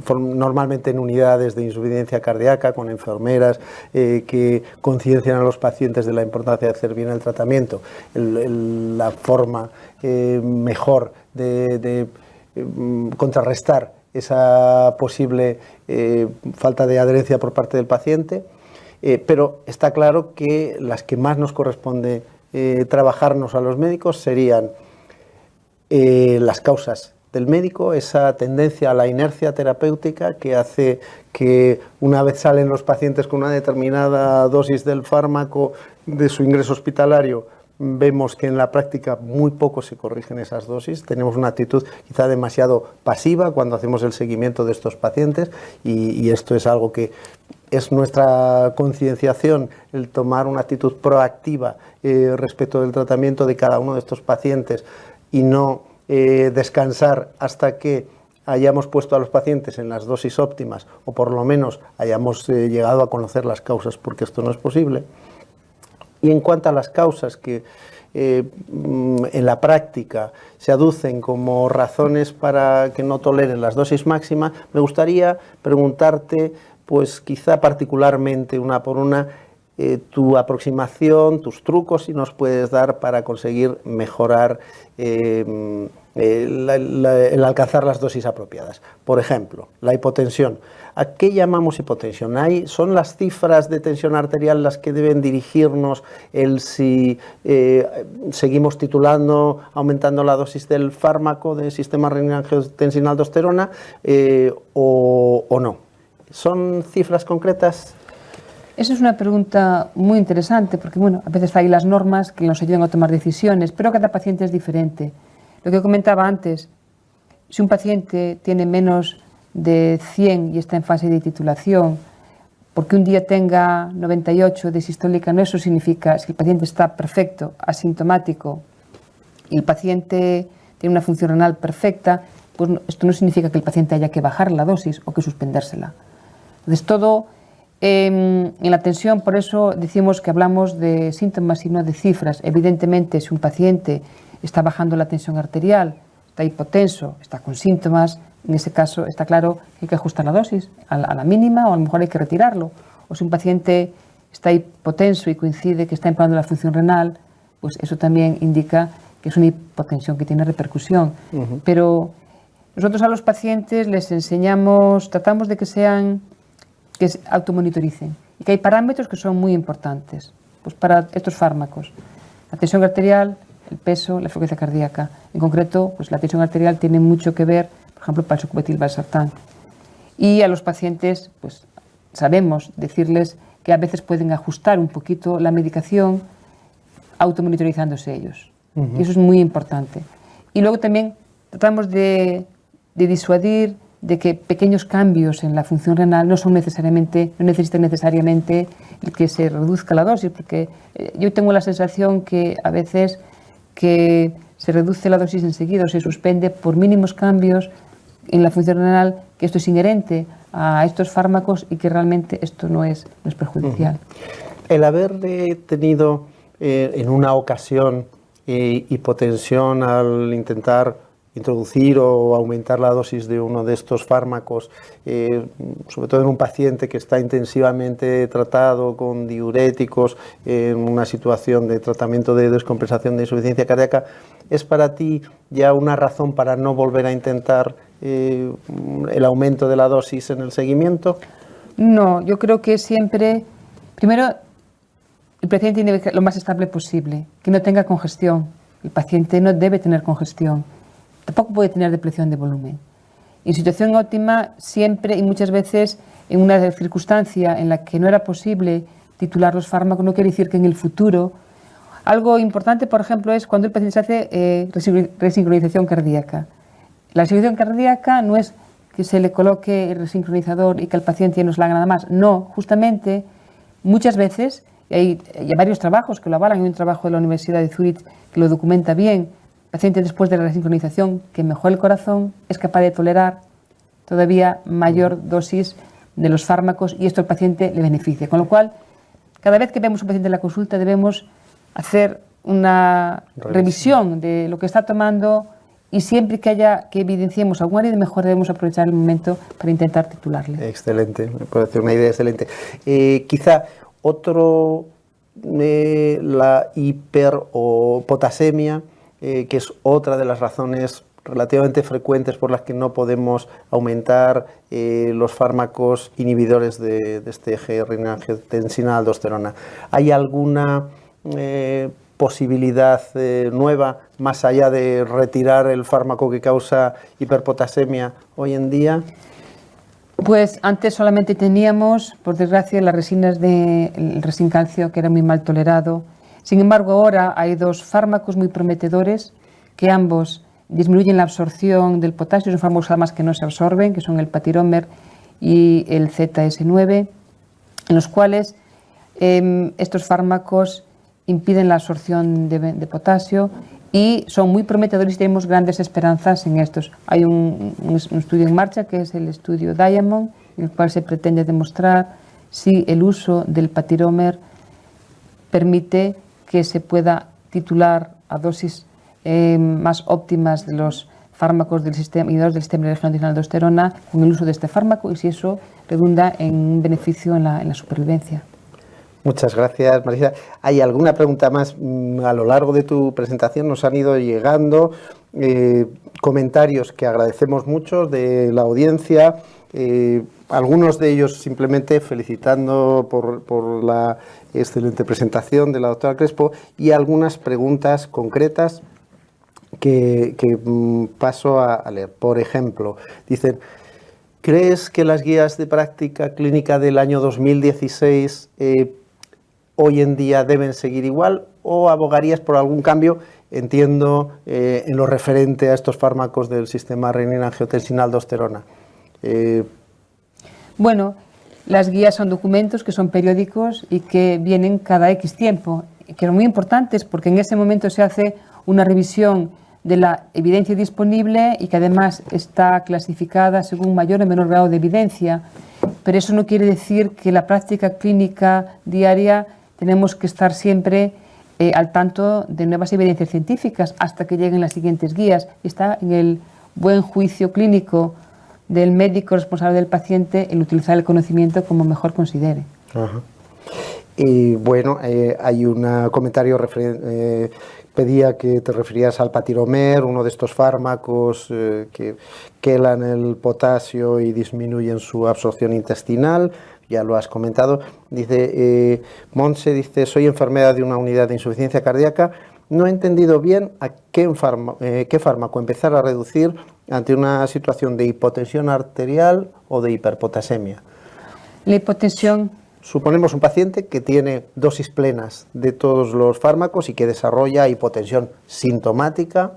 normalmente en unidades de insuficiencia cardíaca, con enfermeras que conciencian a los pacientes de la importancia de hacer bien el tratamiento. La forma mejor de contrarrestar esa posible falta de adherencia por parte del paciente, pero está claro que las que más nos corresponde trabajarnos a los médicos serían las causas del médico, esa tendencia a la inercia terapéutica que hace que una vez salen los pacientes con una determinada dosis del fármaco de su ingreso hospitalario, vemos que en la práctica muy poco se corrigen esas dosis. Tenemos una actitud quizá demasiado pasiva cuando hacemos el seguimiento de estos pacientes y esto es algo que es nuestra concienciación, el tomar una actitud proactiva respecto del tratamiento de cada uno de estos pacientes y no descansar hasta que hayamos puesto a los pacientes en las dosis óptimas o por lo menos hayamos llegado a conocer las causas, porque esto no es posible. Y en cuanto a las causas que en la práctica se aducen como razones para que no toleren las dosis máximas, me gustaría preguntarte, pues quizá particularmente una por una, tu aproximación, tus trucos, si nos puedes dar para conseguir mejorar el alcanzar las dosis apropiadas. Por ejemplo, la hipotensión. ¿A qué llamamos hipotensión? ¿Son las cifras de tensión arterial las que deben dirigirnos el si seguimos titulando, aumentando la dosis del fármaco del sistema renina-angiotensina-aldosterona o no? ¿Son cifras concretas? Esa es una pregunta muy interesante porque, bueno, a veces hay las normas que nos ayudan a tomar decisiones, pero cada paciente es diferente. Lo que comentaba antes, si un paciente tiene menos de 100 y está en fase de titulación, porque un día tenga 98 de sistólica, no eso significa, si el paciente está perfecto, asintomático, y el paciente tiene una función renal perfecta, pues esto no significa que el paciente haya que bajar la dosis o que suspendérsela. Entonces, todo en la tensión, por eso decimos que hablamos de síntomas y no de cifras. Evidentemente, si un paciente está bajando la tensión arterial, está hipotenso, está con síntomas, en ese caso está claro que hay que ajustar la dosis a la mínima o a lo mejor hay que retirarlo. O si un paciente está hipotenso y coincide que está empeorando la función renal, pues eso también indica que es una hipotensión que tiene repercusión. Pero nosotros a los pacientes les enseñamos, tratamos de que se automonitoricen y que hay parámetros que son muy importantes pues para estos fármacos. La tensión arterial, el peso, la frecuencia cardíaca. En concreto, pues la tensión arterial tiene mucho que ver, por ejemplo, para el sacubitril/valsartán. Y a los pacientes, pues sabemos decirles que a veces pueden ajustar un poquito la medicación automonitorizándose ellos. Y eso es muy importante. Y luego también tratamos de disuadir de que pequeños cambios en la función renal no necesitan necesariamente que se reduzca la dosis, porque yo tengo la sensación que a veces que se reduce la dosis enseguida o se suspende por mínimos cambios en la función renal, que esto es inherente a estos fármacos y que realmente esto no es perjudicial. El haber tenido en una ocasión hipotensión al intentar introducir o aumentar la dosis de uno de estos fármacos, sobre todo en un paciente que está intensivamente tratado con diuréticos en una situación de tratamiento de descompensación de insuficiencia cardíaca, ¿es para ti ya una razón para no volver a intentar el aumento de la dosis en el seguimiento? No, yo creo que siempre, primero, el paciente tiene que ser lo más estable posible, que no tenga congestión. El paciente no debe tener congestión. Tampoco puede tener depleción de volumen. En situación óptima, siempre y muchas veces en una circunstancia en la que no era posible titular los fármacos, no quiere decir que en el futuro. Algo importante, por ejemplo, es cuando el paciente se hace resincronización cardíaca. La resincronización cardíaca no es que se le coloque el resincronizador y que el paciente no se la haga nada más. No, justamente, muchas veces, y hay varios trabajos que lo avalan, hay un trabajo de la Universidad de Zúrich que lo documenta bien. El paciente después de la resincronización que mejora el corazón es capaz de tolerar todavía mayor dosis de los fármacos y esto al paciente le beneficia. Con lo cual, cada vez que vemos un paciente en la consulta debemos hacer una revisión de lo que está tomando y siempre que evidenciemos algún área de mejora debemos aprovechar el momento para intentar titularle. Excelente, me parece una idea excelente. Quizá otro, la hiper o potasemia, que es otra de las razones relativamente frecuentes por las que no podemos aumentar los fármacos inhibidores de este eje renina-angiotensina-aldosterona. ¿Hay alguna posibilidad nueva, más allá de retirar el fármaco que causa hiperpotasemia hoy en día? Pues antes solamente teníamos, por desgracia, las resinas del resincalcio, que era muy mal tolerado. Sin embargo, ahora hay dos fármacos muy prometedores que ambos disminuyen la absorción del potasio, son fármacos además que no se absorben, que son el Patiromer y el ZS9, en los cuales estos fármacos impiden la absorción de potasio y son muy prometedores y tenemos grandes esperanzas en estos. Hay un estudio en marcha que es el estudio Diamond, en el cual se pretende demostrar si el uso del Patiromer permite que se pueda titular a dosis más óptimas de los fármacos del sistema inhibidores del sistema de aldosterona con el uso de este fármaco y si eso redunda en un beneficio en la supervivencia. Muchas gracias, Marisa. ¿Hay alguna pregunta más? A lo largo de tu presentación nos han ido llegando comentarios que agradecemos mucho de la audiencia, algunos de ellos simplemente felicitando por la excelente presentación de la doctora Crespo y algunas preguntas concretas que paso a leer. Por ejemplo, dicen: ¿crees que las guías de práctica clínica del año 2016 hoy en día deben seguir igual o abogarías por algún cambio? Entiendo en lo referente a estos fármacos del sistema renina-angiotensina-aldosterona. Bueno, las guías son documentos que son periódicos y que vienen cada X tiempo, que son muy importantes porque en ese momento se hace una revisión de la evidencia disponible y que además está clasificada según mayor o menor grado de evidencia, pero eso no quiere decir que la práctica clínica diaria tenemos que estar siempre al tanto de nuevas evidencias científicas hasta que lleguen las siguientes guías. Está en el buen juicio clínico del médico responsable del paciente el utilizar el conocimiento como mejor considere. Ajá. Y bueno, hay un comentario pedía que te referías al Patiromer, uno de estos fármacos que quelan el potasio y disminuyen su absorción intestinal. Ya lo has comentado. Dice Montse, dice: soy enfermera de una unidad de insuficiencia cardíaca. No he entendido bien a qué fármaco empezar a reducir ante una situación de hipotensión arterial o de hiperpotasemia. La hipotensión. Suponemos un paciente que tiene dosis plenas de todos los fármacos y que desarrolla hipotensión sintomática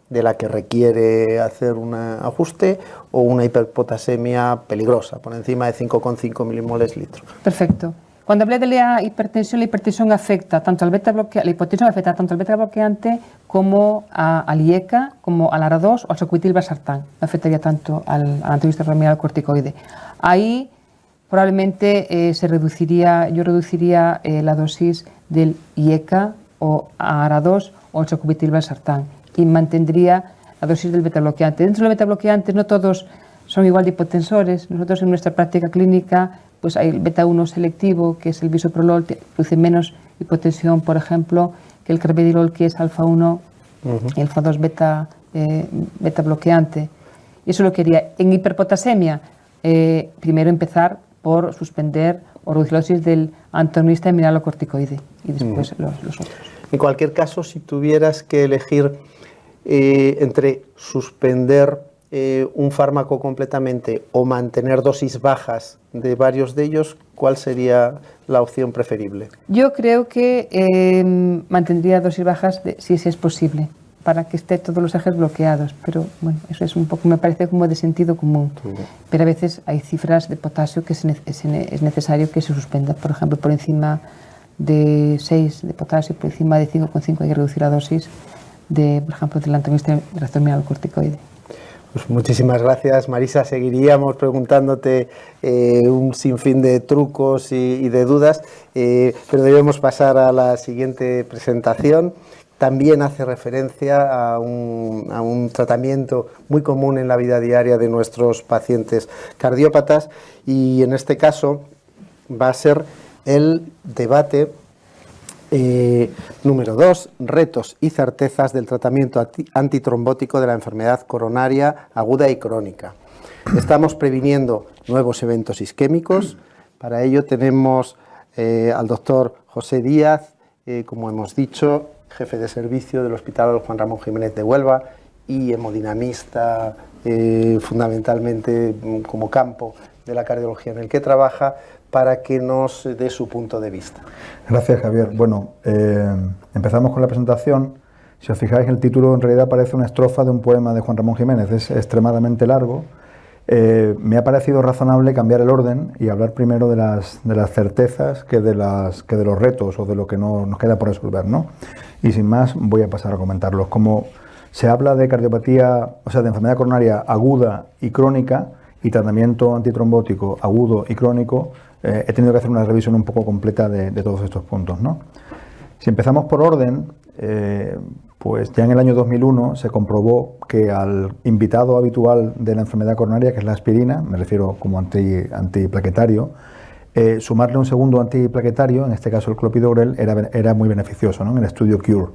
de la que requiere hacer un ajuste o una hiperpotasemia peligrosa, por encima de 5,5 milimoles litro. Perfecto. Cuando hablé de la hipertensión afecta tanto al beta bloqueante, la hipotensión afecta tanto al beta bloqueante como al IECA, como al ARA2 o al sacubitril/valsartán. No afectaría tanto al antagonista terminal corticoide. Ahí probablemente yo reduciría la dosis del IECA o ARA2 o el sacubitril/valsartán y mantendría la dosis del beta bloqueante. Dentro de los beta bloqueantes no todos son igual de hipotensores. Nosotros en nuestra práctica clínica pues hay el beta 1 selectivo, que es el bisoprolol, que produce menos hipotensión, por ejemplo, que el carvedilol, que es alfa 1, y alfa 2 beta bloqueante. Y eso lo quería. En hiperpotasemia, primero empezar por suspender o reducir la dosis del antagonista mineralocorticoide y después los otros. En cualquier caso, si tuvieras que elegir entre suspender un fármaco completamente o mantener dosis bajas de varios de ellos, ¿cuál sería la opción preferible? Yo creo que mantendría dosis bajas si es posible, para que esté todos los ejes bloqueados, pero bueno, eso es un poco, me parece como de sentido común, pero a veces hay cifras de potasio que es necesario que se suspenda, por ejemplo, por encima de 6 de potasio, por encima de 5,5 hay que reducir la dosis por ejemplo, del antagonista mineralocorticoide. Pues muchísimas gracias, Marisa. Seguiríamos preguntándote un sinfín de trucos y de dudas, pero debemos pasar a la siguiente presentación, también hace referencia a un tratamiento muy común en la vida diaria de nuestros pacientes cardiópatas, y en este caso va a ser el debate número 2, retos y certezas del tratamiento antitrombótico de la enfermedad coronaria aguda y crónica. Estamos previniendo nuevos eventos isquémicos. Para ello tenemos al doctor José Díaz, como hemos dicho, jefe de servicio del Hospital Juan Ramón Jiménez de Huelva y hemodinamista, fundamentalmente como campo de la cardiología en el que trabaja, para que nos dé su punto de vista. Gracias, Javier. Bueno, empezamos con la presentación. Si os fijáis, el título en realidad parece una estrofa de un poema de Juan Ramón Jiménez, es extremadamente largo. Me ha parecido razonable cambiar el orden y hablar primero de las certezas que de los retos o de lo que nos queda por resolver, ¿no? Y sin más, voy a pasar a comentarlos. Como se habla de cardiopatía, o sea, de enfermedad coronaria aguda y crónica y tratamiento antitrombótico agudo y crónico, he tenido que hacer una revisión un poco completa de todos estos puntos, ¿no? Si empezamos por orden, pues ya en el año 2001 se comprobó que al invitado habitual de la enfermedad coronaria, que es la aspirina, me refiero como antiplaquetario, sumarle un segundo antiplaquetario, en este caso el clopidogrel, era muy beneficioso, ¿no? En el estudio CURE.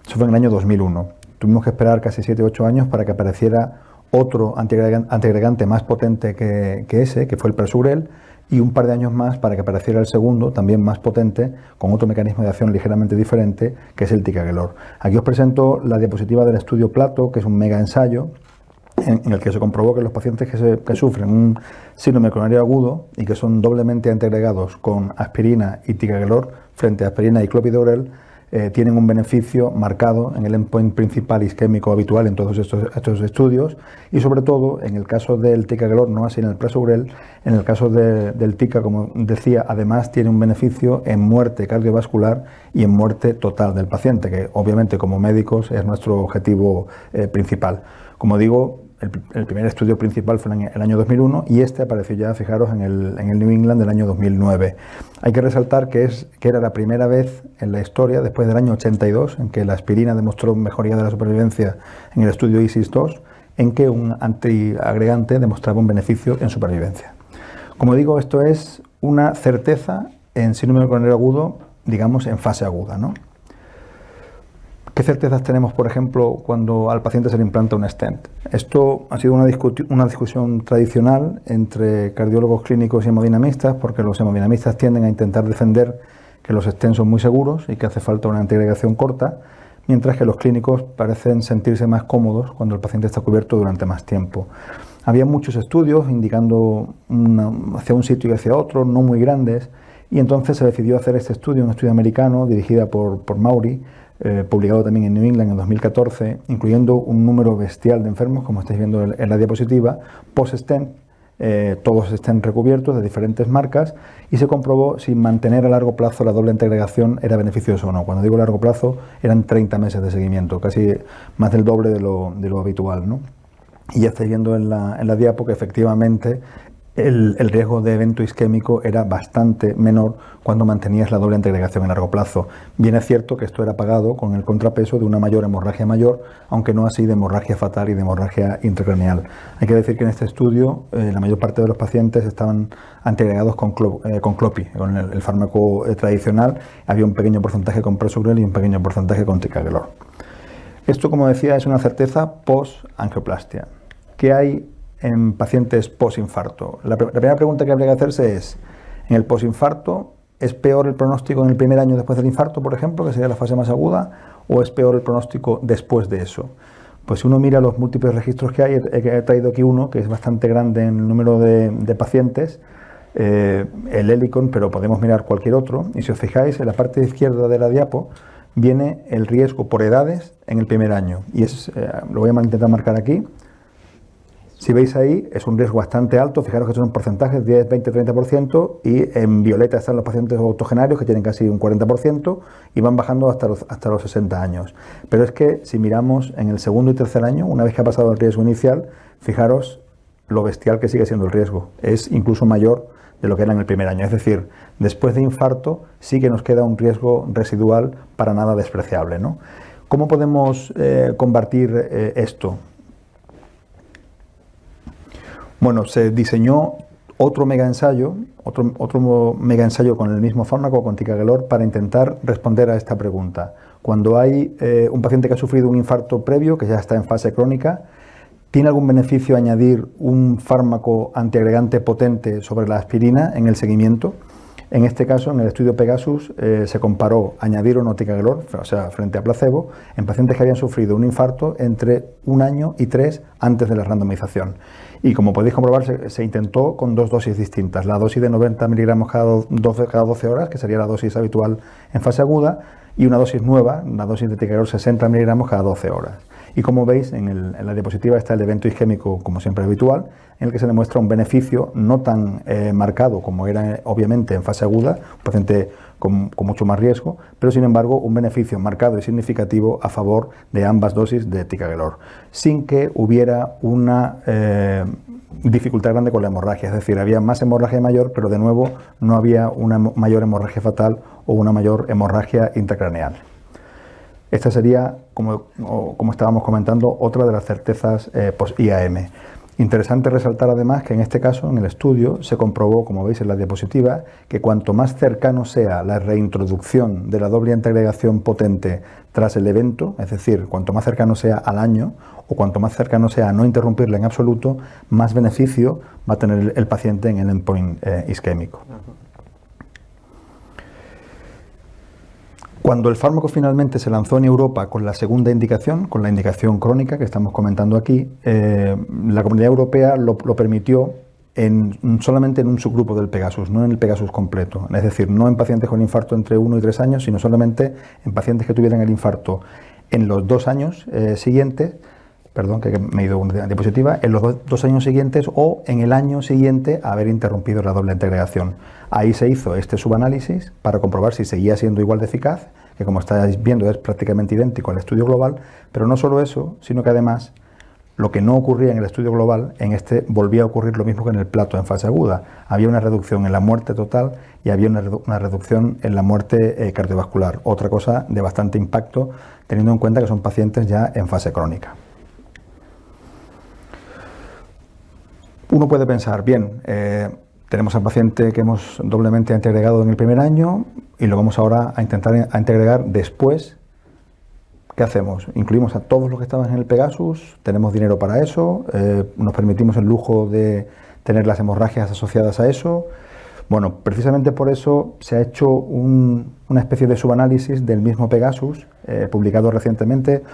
Eso fue en el año 2001. Tuvimos que esperar casi 7-8 años para que apareciera otro antiagregante más potente que ese, que fue el prasugrel, y un par de años más para que apareciera el segundo, también más potente, con otro mecanismo de acción ligeramente diferente, que es el ticagrelor. Aquí os presento la diapositiva del estudio Plato, que es un mega ensayo en el que se comprobó que los pacientes que sufren un síndrome coronario agudo y que son doblemente antiagregados con aspirina y ticagrelor frente a aspirina y clopidogrel, tienen un beneficio marcado en el endpoint principal isquémico habitual en todos estos estudios, y sobre todo en el caso del ticagrelor, no así en el prasugrel. En el caso del tica, como decía, además tiene un beneficio en muerte cardiovascular y en muerte total del paciente, que obviamente como médicos es nuestro objetivo principal. Como digo, el primer estudio principal fue en el año 2001 y este apareció ya, fijaros, en el New England del año 2009. Hay que resaltar que era la primera vez en la historia, después del año 82, en que la aspirina demostró mejoría de la supervivencia en el estudio ISIS-2, en que un antiagregante demostraba un beneficio en supervivencia. Como digo, esto es una certeza en síndrome coronario agudo, digamos, en fase aguda, ¿no? ¿Qué certezas tenemos, por ejemplo, cuando al paciente se le implanta un stent? Esto ha sido una discusión tradicional entre cardiólogos clínicos y hemodinamistas, porque los hemodinamistas tienden a intentar defender que los stents son muy seguros y que hace falta una antiagregación corta, mientras que los clínicos parecen sentirse más cómodos cuando el paciente está cubierto durante más tiempo. Había muchos estudios indicando hacia un sitio y hacia otro, no muy grandes, y entonces se decidió hacer este estudio, un estudio americano dirigida por Maury, publicado también en New England en 2014, incluyendo un número bestial de enfermos, como estáis viendo en la diapositiva, post-stent, todos estén recubiertos de diferentes marcas, y se comprobó si mantener a largo plazo la doble antiagregación era beneficioso o no. Cuando digo largo plazo, eran 30 meses de seguimiento, casi más del doble de lo habitual, ¿no? Y ya estáis viendo en la diapo que efectivamente el riesgo de evento isquémico era bastante menor cuando mantenías la doble antiagregación a largo plazo. Bien es cierto que esto era pagado con el contrapeso de una mayor hemorragia mayor, aunque no así de hemorragia fatal y de hemorragia intracraneal. Hay que decir que en este estudio la mayor parte de los pacientes estaban antiagregados con clopi, con el fármaco tradicional. Había un pequeño porcentaje con prasugrel y un pequeño porcentaje con ticagrelor. Esto, como decía, es una certeza post-angioplastia. ¿Qué hay en pacientes posinfarto? La primera pregunta que habría que hacerse es, en el posinfarto, ¿es peor el pronóstico en el primer año después del infarto, por ejemplo, que sería la fase más aguda, o es peor el pronóstico después de eso? Pues si uno mira los múltiples registros que hay, he traído aquí uno que es bastante grande en el número de pacientes, el Helicon, pero podemos mirar cualquier otro, y si os fijáis, en la parte izquierda de la diapo viene el riesgo por edades en el primer año, y lo voy a intentar marcar aquí. Si veis ahí, es un riesgo bastante alto, fijaros que son porcentajes, 10, 20, 30%, y en violeta están los pacientes octogenarios, que tienen casi un 40%, y van bajando hasta los 60 años. Pero es que si miramos en el segundo y tercer año, una vez que ha pasado el riesgo inicial, fijaros lo bestial que sigue siendo el riesgo. Es incluso mayor de lo que era en el primer año. Es decir, después de infarto sí que nos queda un riesgo residual para nada despreciable, ¿no? ¿Cómo podemos combatir esto? Bueno, se diseñó otro mega ensayo con el mismo fármaco, con ticagrelor, para intentar responder a esta pregunta. Cuando hay un paciente que ha sufrido un infarto previo, que ya está en fase crónica, ¿tiene algún beneficio añadir un fármaco antiagregante potente sobre la aspirina en el seguimiento? En este caso, en el estudio Pegasus, se comparó añadir o no ticagrelor, o sea, frente a placebo, en pacientes que habían sufrido un infarto entre 1 año y 3 antes de la randomización. Y como podéis comprobar, se intentó con 2 dosis distintas. La dosis de 90 miligramos cada 12 horas, que sería la dosis habitual en fase aguda, y una dosis nueva, una dosis de ticagrelor 60 miligramos cada 12 horas. Y como veis, en la diapositiva está el evento isquémico, como siempre habitual, en el que se demuestra un beneficio no tan marcado como era obviamente en fase aguda, un paciente con mucho más riesgo, pero sin embargo un beneficio marcado y significativo a favor de ambas dosis de ticagrelor, sin que hubiera una dificultad grande con la hemorragia. Es decir, había más hemorragia mayor, pero de nuevo no había una mayor hemorragia fatal o una mayor hemorragia intracraneal. Esta sería, como estábamos comentando, otra de las certezas post-IAM. Interesante resaltar además que en este caso, en el estudio, se comprobó, como veis en la diapositiva, que cuanto más cercano sea la reintroducción de la doble antiagregación potente tras el evento, es decir, cuanto más cercano sea al año o cuanto más cercano sea a no interrumpirla en absoluto, más beneficio va a tener el paciente en el endpoint isquémico. Cuando el fármaco finalmente se lanzó en Europa con la segunda indicación, con la indicación crónica que estamos comentando aquí, la Comunidad Europea lo permitió solamente en un subgrupo del Pegasus, no en el Pegasus completo. Es decir, no en pacientes con infarto entre 1 y 3 años, sino solamente en pacientes que tuvieran el infarto en los 2 años siguientes, perdón, que me he ido una diapositiva, en los 2 años siguientes o en el año siguiente a haber interrumpido la doble antiagregación. Ahí se hizo este subanálisis para comprobar si seguía siendo igual de eficaz, que como estáis viendo es prácticamente idéntico al estudio global, pero no solo eso, sino que además lo que no ocurría en el estudio global, en este volvía a ocurrir lo mismo que en el plato en fase aguda. Había una reducción en la muerte total y había una reducción en la muerte cardiovascular, otra cosa de bastante impacto, teniendo en cuenta que son pacientes ya en fase crónica. Uno puede pensar, bien, tenemos al paciente que hemos doblemente antiagregado en el primer año y lo vamos ahora a intentar antiagregar después. ¿Qué hacemos? ¿Incluimos a todos los que estaban en el Pegasus? ¿Tenemos dinero para eso? ¿Nos permitimos el lujo de tener las hemorragias asociadas a eso? Bueno, precisamente por eso se ha hecho una especie de subanálisis del mismo Pegasus, publicado recientemente.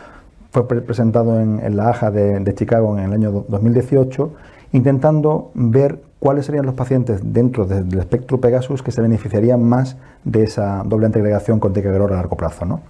Fue presentado en la AJA de Chicago en el año 2018, intentando ver cuáles serían los pacientes dentro del espectro Pegasus que se beneficiarían más de esa doble antiagregación con ticagrelor a largo plazo, ¿no?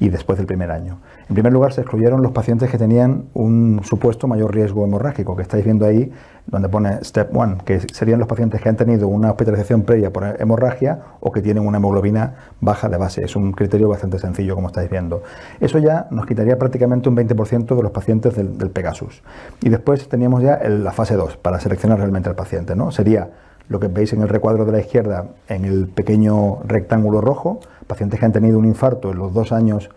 Y después del primer año. En primer lugar, se excluyeron los pacientes que tenían un supuesto mayor riesgo hemorrágico, que estáis viendo ahí, donde pone Step 1, que serían los pacientes que han tenido una hospitalización previa por hemorragia o que tienen una hemoglobina baja de base. Es un criterio bastante sencillo, como estáis viendo. Eso ya nos quitaría prácticamente un 20% de los pacientes del Pegasus. Y después teníamos ya la fase 2, para seleccionar realmente al paciente, ¿no? Sería lo que veis en el recuadro de la izquierda, en el pequeño rectángulo rojo, pacientes que han tenido un infarto en los 2 años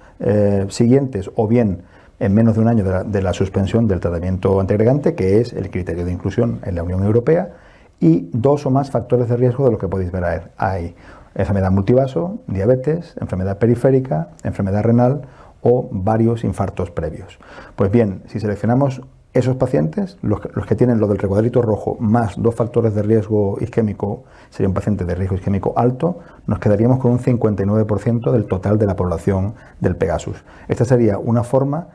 siguientes o bien en menos de un año de la suspensión del tratamiento antiagregante, que es el criterio de inclusión en la Unión Europea, y 2 o más factores de riesgo de los que podéis ver ahí. Enfermedad multivaso, diabetes, enfermedad periférica, enfermedad renal o varios infartos previos. Pues bien, si seleccionamos esos pacientes, los que tienen lo del recuadrito rojo más 2 factores de riesgo isquémico, sería un paciente de riesgo isquémico alto, nos quedaríamos con un 59% del total de la población del Pegasus. Esta sería una forma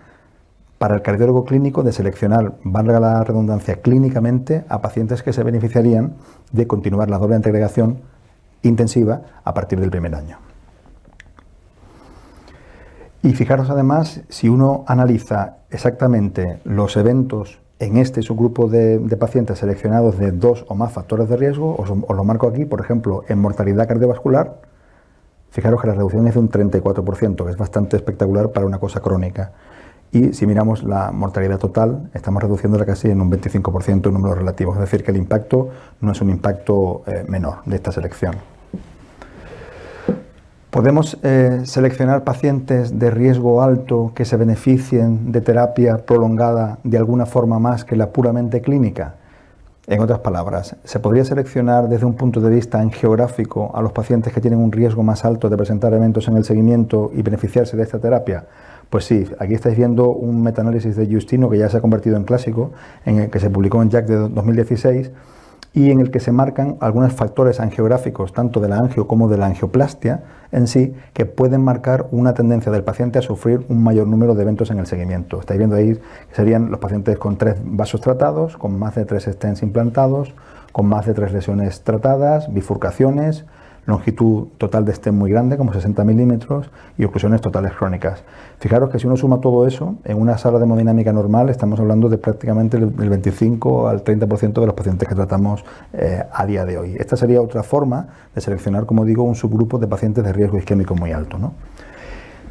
para el cardiólogo clínico de seleccionar, valga la redundancia, clínicamente a pacientes que se beneficiarían de continuar la doble antiagregación intensiva a partir del primer año. Y fijaros además, si uno analiza exactamente los eventos en este subgrupo de pacientes seleccionados de 2 o más factores de riesgo, os lo marco aquí, por ejemplo, en mortalidad cardiovascular, fijaros que la reducción es de un 34%, que es bastante espectacular para una cosa crónica. Y si miramos la mortalidad total, estamos reduciéndola casi en un 25% en números relativos, es decir, que el impacto no es un impacto menor de esta selección. ¿Podemos seleccionar pacientes de riesgo alto que se beneficien de terapia prolongada de alguna forma más que la puramente clínica? En otras palabras, ¿se podría seleccionar desde un punto de vista angiográfico a los pacientes que tienen un riesgo más alto de presentar eventos en el seguimiento y beneficiarse de esta terapia? Pues sí, aquí estáis viendo un metaanálisis de Justino que ya se ha convertido en clásico, en el que se publicó en JACC de 2016 y en el que se marcan algunos factores angiográficos, tanto de la angio como de la angioplastia en sí, que pueden marcar una tendencia del paciente a sufrir un mayor número de eventos en el seguimiento. Estáis viendo ahí que serían los pacientes con 3 vasos tratados, con más de 3 stents implantados, con más de 3 lesiones tratadas, bifurcaciones, longitud total de stent muy grande, como 60 milímetros, y oclusiones totales crónicas. Fijaros que si uno suma todo eso, en una sala de hemodinámica normal estamos hablando de prácticamente el 25 al 30% de los pacientes que tratamos a día de hoy. Esta sería otra forma de seleccionar, como digo, un subgrupo de pacientes de riesgo isquémico muy alto, ¿no?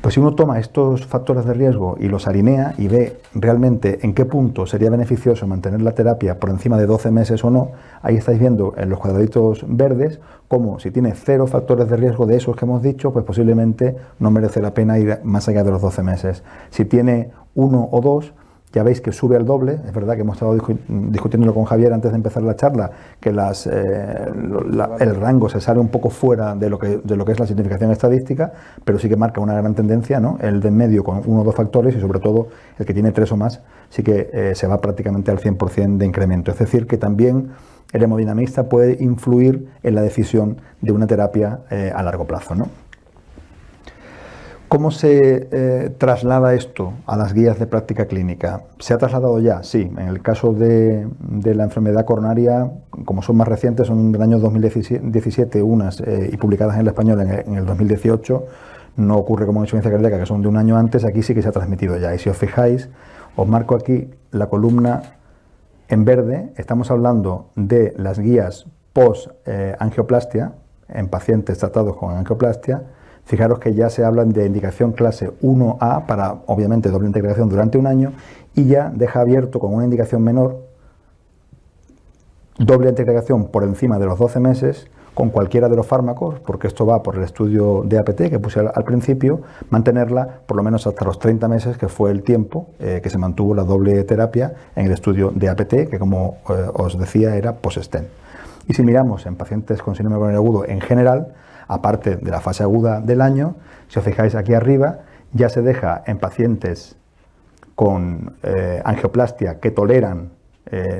Pues si uno toma estos factores de riesgo y los alinea y ve realmente en qué punto sería beneficioso mantener la terapia por encima de 12 meses o no, ahí estáis viendo en los cuadraditos verdes como si tiene 0 factores de riesgo de esos que hemos dicho, pues posiblemente no merece la pena ir más allá de los 12 meses. Si tiene 1 o 2, ya veis que sube al doble. Es verdad que hemos estado discutiéndolo con Javier antes de empezar la charla, que el rango se sale un poco fuera de lo que es la significación estadística, pero sí que marca una gran tendencia, ¿no? El de en medio con 1 o 2 factores y sobre todo el que tiene 3 o más sí que se va prácticamente al 100% de incremento. Es decir, que también el hemodinamista puede influir en la decisión de una terapia a largo plazo, ¿no? ¿Cómo se traslada esto a las guías de práctica clínica? ¿Se ha trasladado ya? Sí. En el caso de la enfermedad coronaria, como son más recientes, son del año 2017 unas y publicadas en el español en el 2018, no ocurre como en insuficiencia cardíaca, que son de un año antes, aquí sí que se ha transmitido ya. Y si os fijáis, os marco aquí la columna en verde, estamos hablando de las guías post-angioplastia, en pacientes tratados con angioplastia. Fijaros que ya se hablan de indicación clase 1A para, obviamente, doble integración durante un año y ya deja abierto con una indicación menor, doble integración por encima de los 12 meses con cualquiera de los fármacos, porque esto va por el estudio de APT que puse al principio, mantenerla por lo menos hasta los 30 meses, que fue el tiempo que se mantuvo la doble terapia en el estudio de APT, que como os decía era post-stent. Y si miramos en pacientes con síndrome coronario agudo en general, aparte de la fase aguda del año, si os fijáis aquí arriba, ya se deja en pacientes con angioplastia que toleran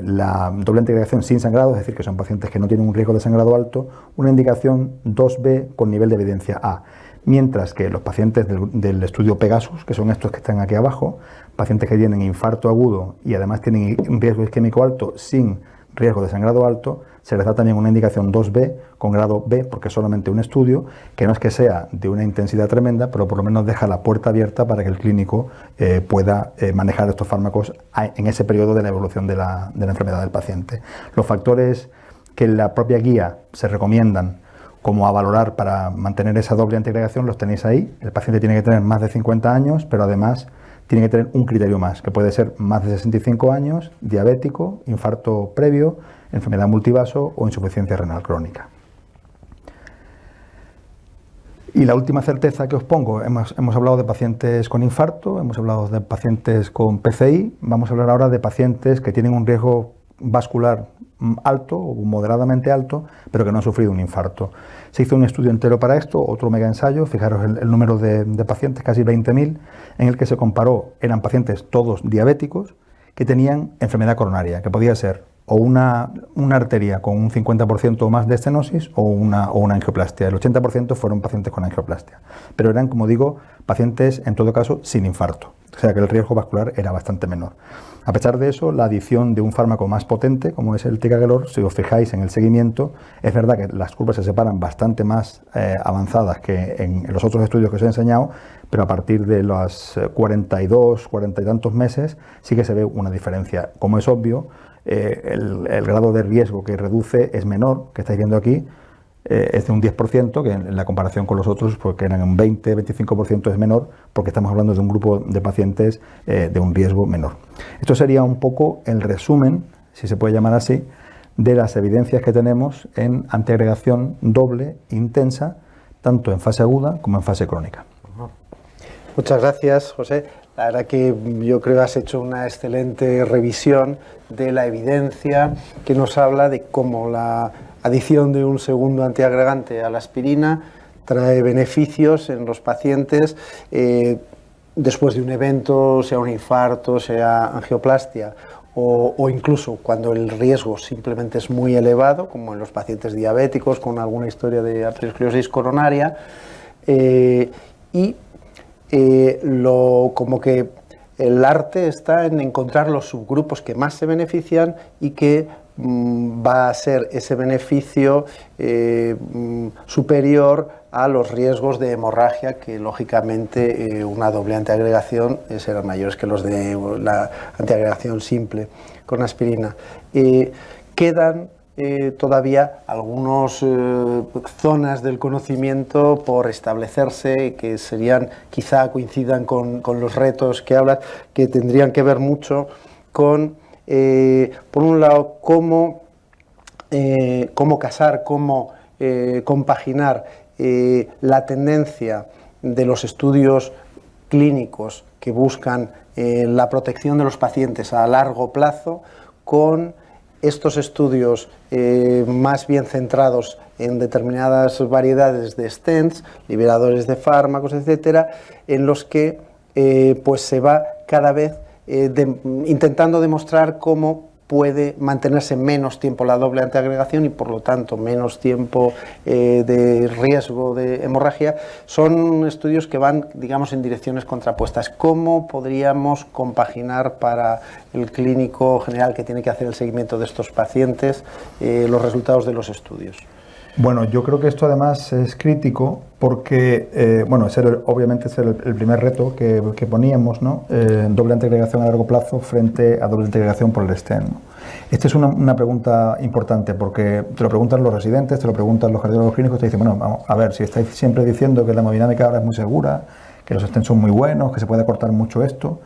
la doble integración sin sangrado, es decir, que son pacientes que no tienen un riesgo de sangrado alto, una indicación 2B con nivel de evidencia A. Mientras que los pacientes del estudio Pegasus, que son estos que están aquí abajo, pacientes que tienen infarto agudo y además tienen un riesgo isquémico alto sin riesgo de sangrado alto, se les da también una indicación 2B con grado B, porque es solamente un estudio, que no es que sea de una intensidad tremenda, pero por lo menos deja la puerta abierta para que el clínico pueda manejar estos fármacos en ese periodo de la evolución de la enfermedad del paciente. Los factores que en la propia guía se recomiendan como a valorar para mantener esa doble integración los tenéis ahí. El paciente tiene que tener más de 50 años, pero además tiene que tener un criterio más, que puede ser más de 65 años, diabético, infarto previo, enfermedad multivaso o insuficiencia renal crónica. Y la última certeza que os pongo, hemos hablado de pacientes con infarto, hemos hablado de pacientes con PCI, vamos a hablar ahora de pacientes que tienen un riesgo vascular alto o moderadamente alto, pero que no han sufrido un infarto. Se hizo un estudio entero para esto, otro mega ensayo, fijaros el número de pacientes, casi 20.000, en el que se comparó, eran pacientes todos diabéticos que tenían enfermedad coronaria, que podía ser o una arteria con un 50% o más de estenosis o una angioplastia. El 80% fueron pacientes con angioplastia, pero eran, como digo, pacientes en todo caso sin infarto, o sea que el riesgo vascular era bastante menor. A pesar de eso, la adición de un fármaco más potente, como es el ticagrelor, si os fijáis en el seguimiento, es verdad que las curvas se separan bastante más avanzadas que en los otros estudios que os he enseñado, pero a partir de los 42, 40 y tantos meses sí que se ve una diferencia. Como es obvio, el grado de riesgo que reduce es menor, que estáis viendo aquí, es de un 10%, que en la comparación con los otros, pues que eran un 20-25% es menor, porque estamos hablando de un grupo de pacientes de un riesgo menor. Esto sería un poco el resumen, si se puede llamar así, de las evidencias que tenemos en antiagregación doble intensa, tanto en fase aguda como en fase crónica. Muchas gracias, José. La verdad que yo creo que has hecho una excelente revisión de la evidencia que nos habla de cómo la adición de un segundo antiagregante a la aspirina trae beneficios en los pacientes después de un evento, sea un infarto, sea angioplastia, o incluso cuando el riesgo simplemente es muy elevado, como en los pacientes diabéticos con alguna historia de arteriosclerosis coronaria, como que el arte está en encontrar los subgrupos que más se benefician y que va a ser ese beneficio superior a los riesgos de hemorragia, que lógicamente una doble antiagregación serán mayores que los de la antiagregación simple con aspirina. Quedan todavía algunas zonas del conocimiento por establecerse que serían, quizá coincidan con los retos que hablas, que tendrían que ver mucho con, por un lado, cómo casar, cómo compaginar la tendencia de los estudios clínicos que buscan la protección de los pacientes a largo plazo con estos estudios más bien centrados en determinadas variedades de stents, liberadores de fármacos, etcétera, en los que pues se va cada vez intentando demostrar cómo puede mantenerse menos tiempo la doble antiagregación y por lo tanto menos tiempo de riesgo de hemorragia. Son estudios que van, digamos, en direcciones contrapuestas. ¿Cómo podríamos compaginar para el clínico general que tiene que hacer el seguimiento de estos pacientes los resultados de los estudios? Bueno, yo creo que esto además es crítico porque, obviamente es el primer reto que poníamos, ¿no? Doble antiagregación a largo plazo frente a doble antiagregación por el stent, ¿no? Esta es una pregunta importante porque te lo preguntan los residentes, te lo preguntan los cardiólogos clínicos, te dicen, bueno, vamos a ver, si estáis siempre diciendo que la hemodinámica ahora es muy segura, que los stents son muy buenos, que se puede acortar mucho esto,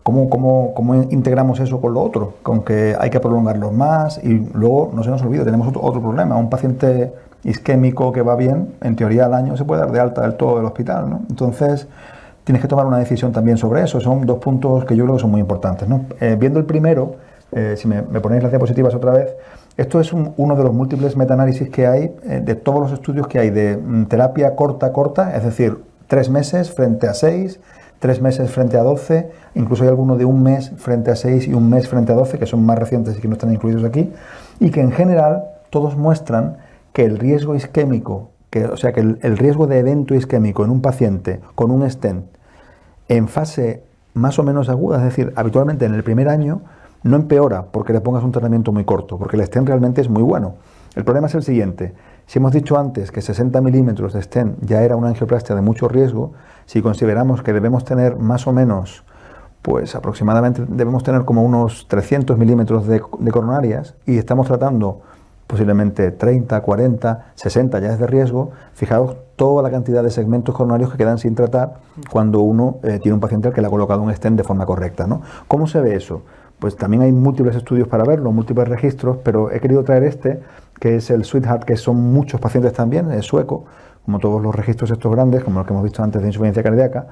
¿cómo integramos eso con lo otro? Con que hay que prolongarlos más y luego, no se nos olvide, tenemos otro problema. Un paciente isquémico que va bien, en teoría al año se puede dar de alta del todo del hospital, ¿no? Entonces, tienes que tomar una decisión también sobre eso. Son dos puntos que yo creo que son muy importantes, ¿no? Viendo el primero, si me ponéis las diapositivas otra vez, esto es uno de los múltiples metaanálisis que hay, de todos los estudios que hay de terapia corta, es decir, 3 meses frente a 6, 3 meses frente a 12, incluso hay algunos de 1 mes frente a 6 y 1 mes frente a 12, que son más recientes y que no están incluidos aquí, y que en general todos muestran que el riesgo isquémico, que el riesgo de evento isquémico en un paciente con un stent en fase más o menos aguda, es decir, habitualmente en el primer año, no empeora porque le pongas un tratamiento muy corto, porque el stent realmente es muy bueno. El problema es el siguiente: si hemos dicho antes que 60 milímetros de stent ya era una angioplastia de mucho riesgo, si consideramos que debemos tener más o menos, pues aproximadamente debemos tener como unos 300 milímetros de coronarias y estamos tratando posiblemente 30, 40, 60 ya es de riesgo, fijaos toda la cantidad de segmentos coronarios que quedan sin tratar cuando uno tiene un paciente al que le ha colocado un stent de forma correcta, ¿no? ¿Cómo se ve eso? Pues también hay múltiples estudios para verlo, múltiples registros, pero he querido traer que es el Sweetheart, que son muchos pacientes también, es sueco, como todos los registros estos grandes, como los que hemos visto antes de insuficiencia cardíaca,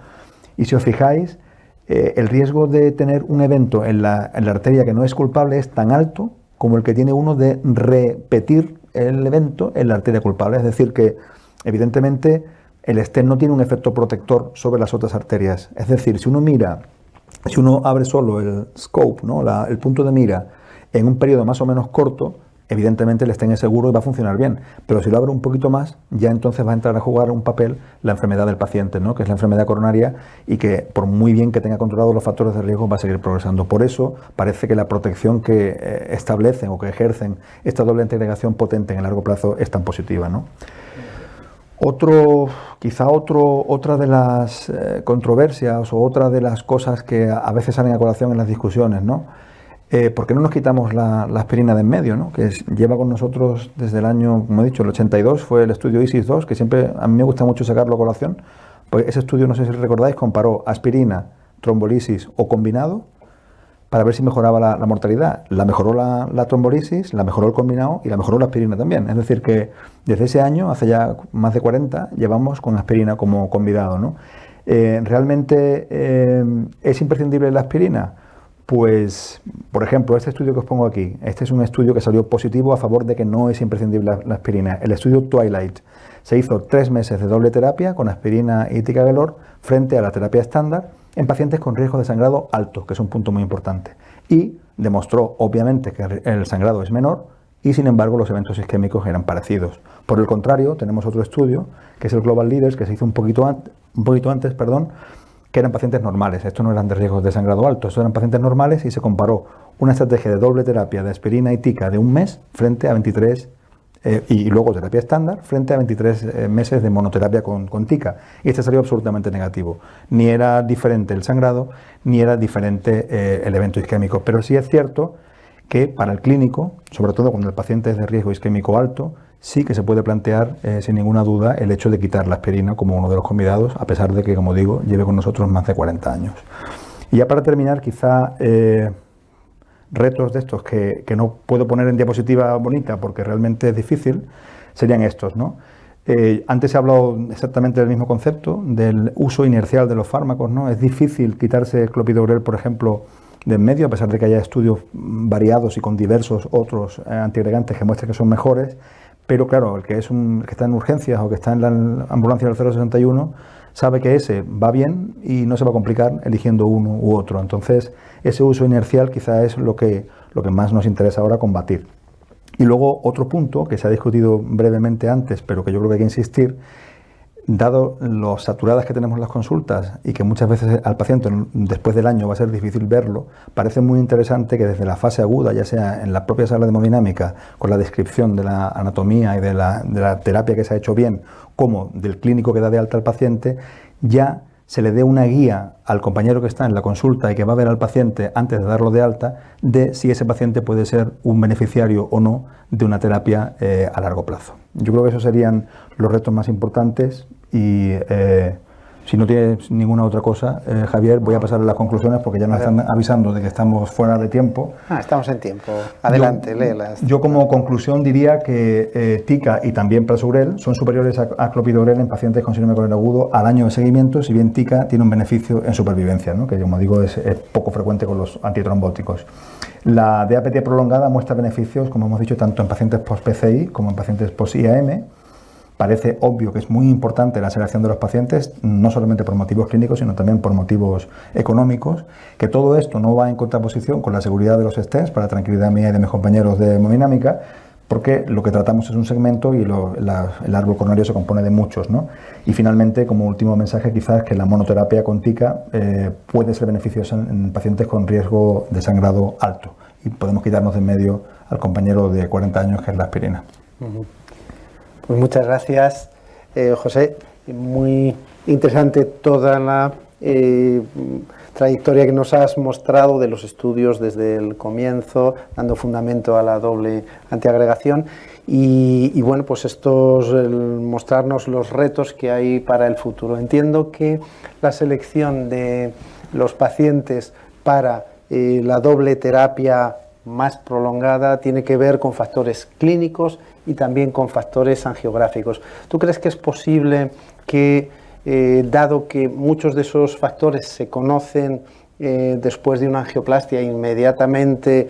y si os fijáis, el riesgo de tener un evento en la arteria que no es culpable es tan alto como el que tiene uno de repetir el evento en la arteria culpable. Es decir, que evidentemente el stent no tiene un efecto protector sobre las otras arterias. Es decir, si uno abre solo el scope, ¿no? El punto de mira en un periodo más o menos corto, evidentemente el stent es seguro y va a funcionar bien, pero si lo abre un poquito más, ya entonces va a entrar a jugar un papel la enfermedad del paciente, ¿no? Que es la enfermedad coronaria y que por muy bien que tenga controlados los factores de riesgo va a seguir progresando. Por eso parece que la protección que establecen o que ejercen esta doble integración potente en el largo plazo es tan positiva, ¿no? Otra de las controversias o otra de las cosas que a veces salen a colación en las discusiones, ¿no? ¿Por qué no nos quitamos la aspirina de en medio, ¿no? Que lleva con nosotros desde el año, como he dicho, el 82, fue el estudio ISIS-2, que siempre a mí me gusta mucho sacarlo a colación, pues ese estudio, no sé si recordáis, comparó aspirina, trombolisis o combinado, para ver si mejoraba la mortalidad. La mejoró la trombolisis, la mejoró el combinado y la mejoró la aspirina también. Es decir, que desde ese año, hace ya más de 40, llevamos con la aspirina como convidado, ¿no? ¿Realmente es imprescindible la aspirina? Pues, por ejemplo, este estudio que os pongo aquí, este es un estudio que salió positivo a favor de que no es imprescindible la aspirina. El estudio Twilight se hizo 3 meses de doble terapia con aspirina y ticagrelor frente a la terapia estándar en pacientes con riesgo de sangrado alto, que es un punto muy importante. Y demostró, obviamente, que el sangrado es menor y, sin embargo, los eventos isquémicos eran parecidos. Por el contrario, tenemos otro estudio, que es el Global Leaders, que se hizo un poquito antes, que eran pacientes normales. Estos no eran de riesgos de sangrado alto, estos eran pacientes normales y se comparó una estrategia de doble terapia de aspirina y tica de un mes frente a 23 y luego terapia estándar frente a 23 meses de monoterapia con tica. Y este salió absolutamente negativo. Ni era diferente el sangrado, ni era diferente el evento isquémico. Pero sí es cierto que para el clínico, sobre todo cuando el paciente es de riesgo isquémico alto, sí que se puede plantear sin ninguna duda el hecho de quitar la aspirina como uno de los convidados, a pesar de que, como digo, lleve con nosotros más de 40 años. Y ya para terminar, quizá retos de estos que no puedo poner en diapositiva bonita porque realmente es difícil, serían estos, ¿no? Antes he hablado exactamente del mismo concepto, del uso inercial de los fármacos, ¿no? Es difícil quitarse el clopidogrel, por ejemplo, de en medio, a pesar de que haya estudios variados y con diversos otros antiagregantes que muestran que son mejores, pero claro, el que está en urgencias o que está en la ambulancia del 061 sabe que ese va bien y no se va a complicar eligiendo uno u otro. Entonces, ese uso inercial quizá es lo que más nos interesa ahora combatir. Y luego otro punto que se ha discutido brevemente antes, pero que yo creo que hay que insistir, dado lo saturadas que tenemos las consultas y que muchas veces al paciente después del año va a ser difícil verlo, parece muy interesante que desde la fase aguda, ya sea en la propia sala de hemodinámica, con la descripción de la anatomía y de la terapia que se ha hecho bien, como del clínico que da de alta al paciente, ya se le dé una guía al compañero que está en la consulta y que va a ver al paciente antes de darlo de alta, de si ese paciente puede ser un beneficiario o no de una terapia a largo plazo. Yo creo que esos serían los retos más importantes y si no tienes ninguna otra cosa, Javier, voy a pasar a las conclusiones porque ya nos están avisando de que estamos fuera de tiempo. Estamos en tiempo. Adelante, léelas. Yo como conclusión diría que tica y también prasugrel son superiores a clopidogrel en pacientes con síndrome coronariano agudo al año de seguimiento, si bien tica tiene un beneficio en supervivencia, ¿no? Que como digo es poco frecuente con los antitrombóticos. La DAPT prolongada muestra beneficios, como hemos dicho, tanto en pacientes post-PCI como en pacientes post-IAM. Parece obvio que es muy importante la selección de los pacientes, no solamente por motivos clínicos, sino también por motivos económicos, que todo esto no va en contraposición con la seguridad de los stents, para tranquilidad mía y de mis compañeros de hemodinámica, porque lo que tratamos es un segmento y el árbol coronario se compone de muchos, ¿no? Y finalmente, como último mensaje, quizás que la monoterapia con tica puede ser beneficiosa en pacientes con riesgo de sangrado alto, y podemos quitarnos de en medio al compañero de 40 años, que es la aspirina. Pues muchas gracias, José. Muy interesante toda la trayectoria que nos has mostrado de los estudios desde el comienzo, dando fundamento a la doble antiagregación y bueno, pues mostrarnos los retos que hay para el futuro. Entiendo que la selección de los pacientes para la doble terapia más prolongada tiene que ver con factores clínicos y también con factores angiográficos. ¿Tú crees que es posible que, dado que muchos de esos factores se conocen después de una angioplastia inmediatamente,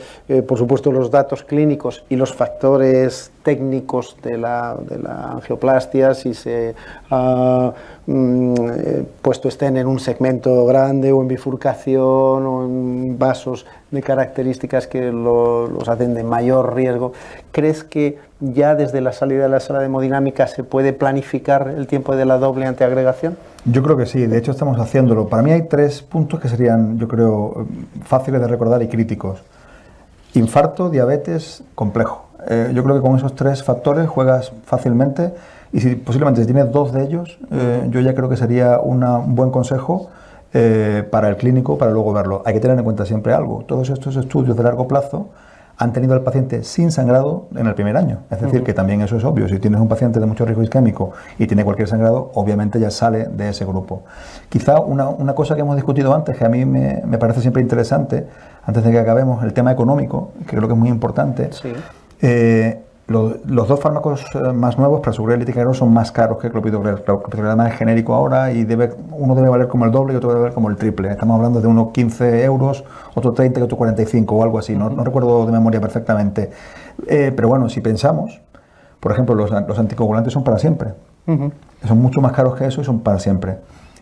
por supuesto los datos clínicos y los factores técnicos de la angioplastia, si se ha puesto estén en un segmento grande o en bifurcación o en vasos de características que los hacen de mayor riesgo, ¿crees que ya desde la salida de la sala de hemodinámica se puede planificar el tiempo de la doble antiagregación? Yo creo que sí, de hecho estamos haciéndolo. Para mí hay 3 puntos que serían, yo creo, fáciles de recordar y críticos. Infarto, diabetes, complejo. Yo creo que con esos 3 factores juegas fácilmente y posiblemente si tienes 2 de ellos, yo ya creo que sería un buen consejo para el clínico para luego verlo. Hay que tener en cuenta siempre algo. Todos estos estudios de largo plazo han tenido al paciente sin sangrado en el primer año. Es decir, que también eso es obvio. Si tienes un paciente de mucho riesgo isquémico y tiene cualquier sangrado, obviamente ya sale de ese grupo. Quizá una cosa que hemos discutido antes, que a mí me parece siempre interesante, antes de que acabemos, el tema económico, que creo que es muy importante. Sí. Los dos fármacos más nuevos, prasugrel y ticagrelor, son más caros que clopidogrel. Clopidogrel además es genérico ahora y uno debe valer como el doble y otro debe valer como el triple. Estamos hablando de unos 15 euros, otro 30 y otro 45 o algo así. No recuerdo de memoria perfectamente. Pero bueno, si pensamos, por ejemplo, los anticoagulantes son para siempre. Son mucho más caros que eso y son para siempre.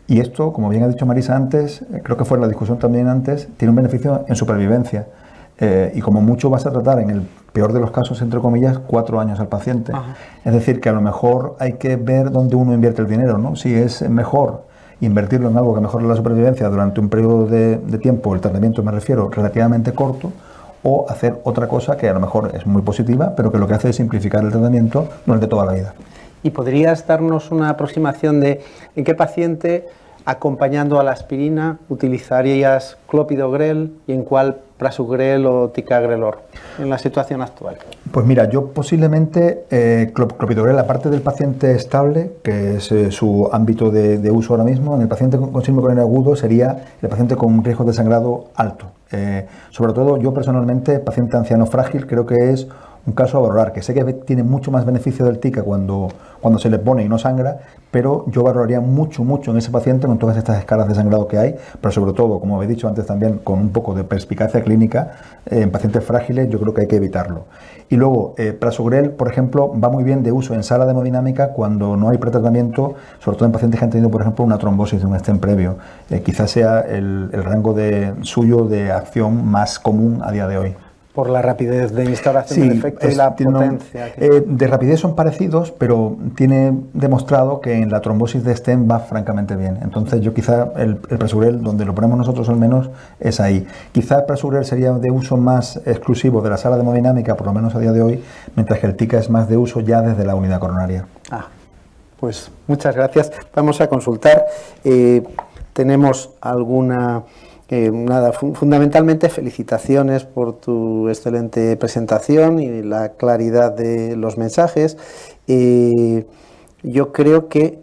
Y esto, como bien ha dicho Marisa antes, creo que fue en la discusión también antes, tiene un beneficio en supervivencia. Y como mucho vas a tratar, en el peor de los casos, entre comillas, 4 años al paciente. Ajá. Es decir, que a lo mejor hay que ver dónde uno invierte el dinero, ¿no? Si es mejor invertirlo en algo que mejore la supervivencia durante un periodo de tiempo, el tratamiento me refiero, relativamente corto, o hacer otra cosa que a lo mejor es muy positiva, pero que lo que hace es simplificar el tratamiento durante toda la vida. ¿Y podrías darnos una aproximación de en qué paciente, acompañando a la aspirina, utilizarías clopidogrel y en cuál prasugrel o ticagrelor en la situación actual? Pues mira, yo posiblemente clopidogrel, aparte del paciente estable, que es su ámbito de uso ahora mismo, en el paciente con síndrome coronario agudo sería el paciente con un riesgo de sangrado alto. Sobre todo yo personalmente, paciente anciano frágil, creo que es un caso a valorar, que sé que tiene mucho más beneficio del tica cuando se le pone y no sangra, pero yo valoraría mucho en ese paciente con todas estas escalas de sangrado que hay, pero sobre todo, como he dicho antes también, con un poco de perspicacia clínica, en pacientes frágiles yo creo que hay que evitarlo. Y luego, prasugrel, por ejemplo, va muy bien de uso en sala de hemodinámica cuando no hay pretratamiento, sobre todo en pacientes que han tenido, por ejemplo, una trombosis de un stent previo. Quizás sea el rango suyo de acción más común a día de hoy. Por la rapidez de instauración del efecto y la potencia. De rapidez son parecidos, pero tiene demostrado que en la trombosis de stent va francamente bien. Entonces yo quizá el prasugrel, donde lo ponemos nosotros al menos, es ahí. Quizá el prasugrel sería de uso más exclusivo de la sala de hemodinámica, por lo menos a día de hoy, mientras que el tica es más de uso ya desde la unidad coronaria. Pues muchas gracias. Vamos a consultar. Tenemos alguna... fundamentalmente felicitaciones por tu excelente presentación y la claridad de los mensajes. Yo creo que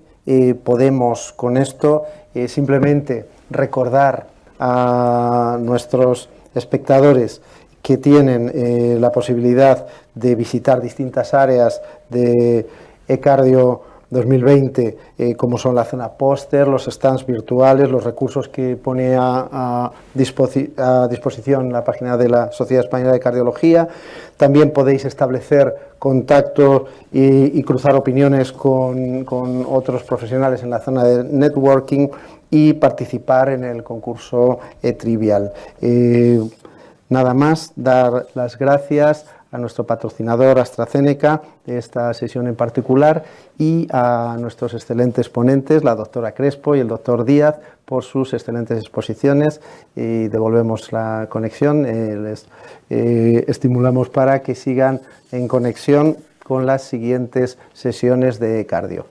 podemos con esto simplemente recordar a nuestros espectadores que tienen la posibilidad de visitar distintas áreas de eCardio 2020, como son la zona póster, los stands virtuales, los recursos que pone a disposición la página de la Sociedad Española de Cardiología. También podéis establecer contacto y cruzar opiniones con otros profesionales en la zona de networking y participar en el concurso Trivial. Nada más, dar las gracias a nuestro patrocinador AstraZeneca de esta sesión en particular y a nuestros excelentes ponentes, la doctora Crespo y el doctor Díaz, por sus excelentes exposiciones. Y devolvemos la conexión, les estimulamos para que sigan en conexión con las siguientes sesiones de cardio.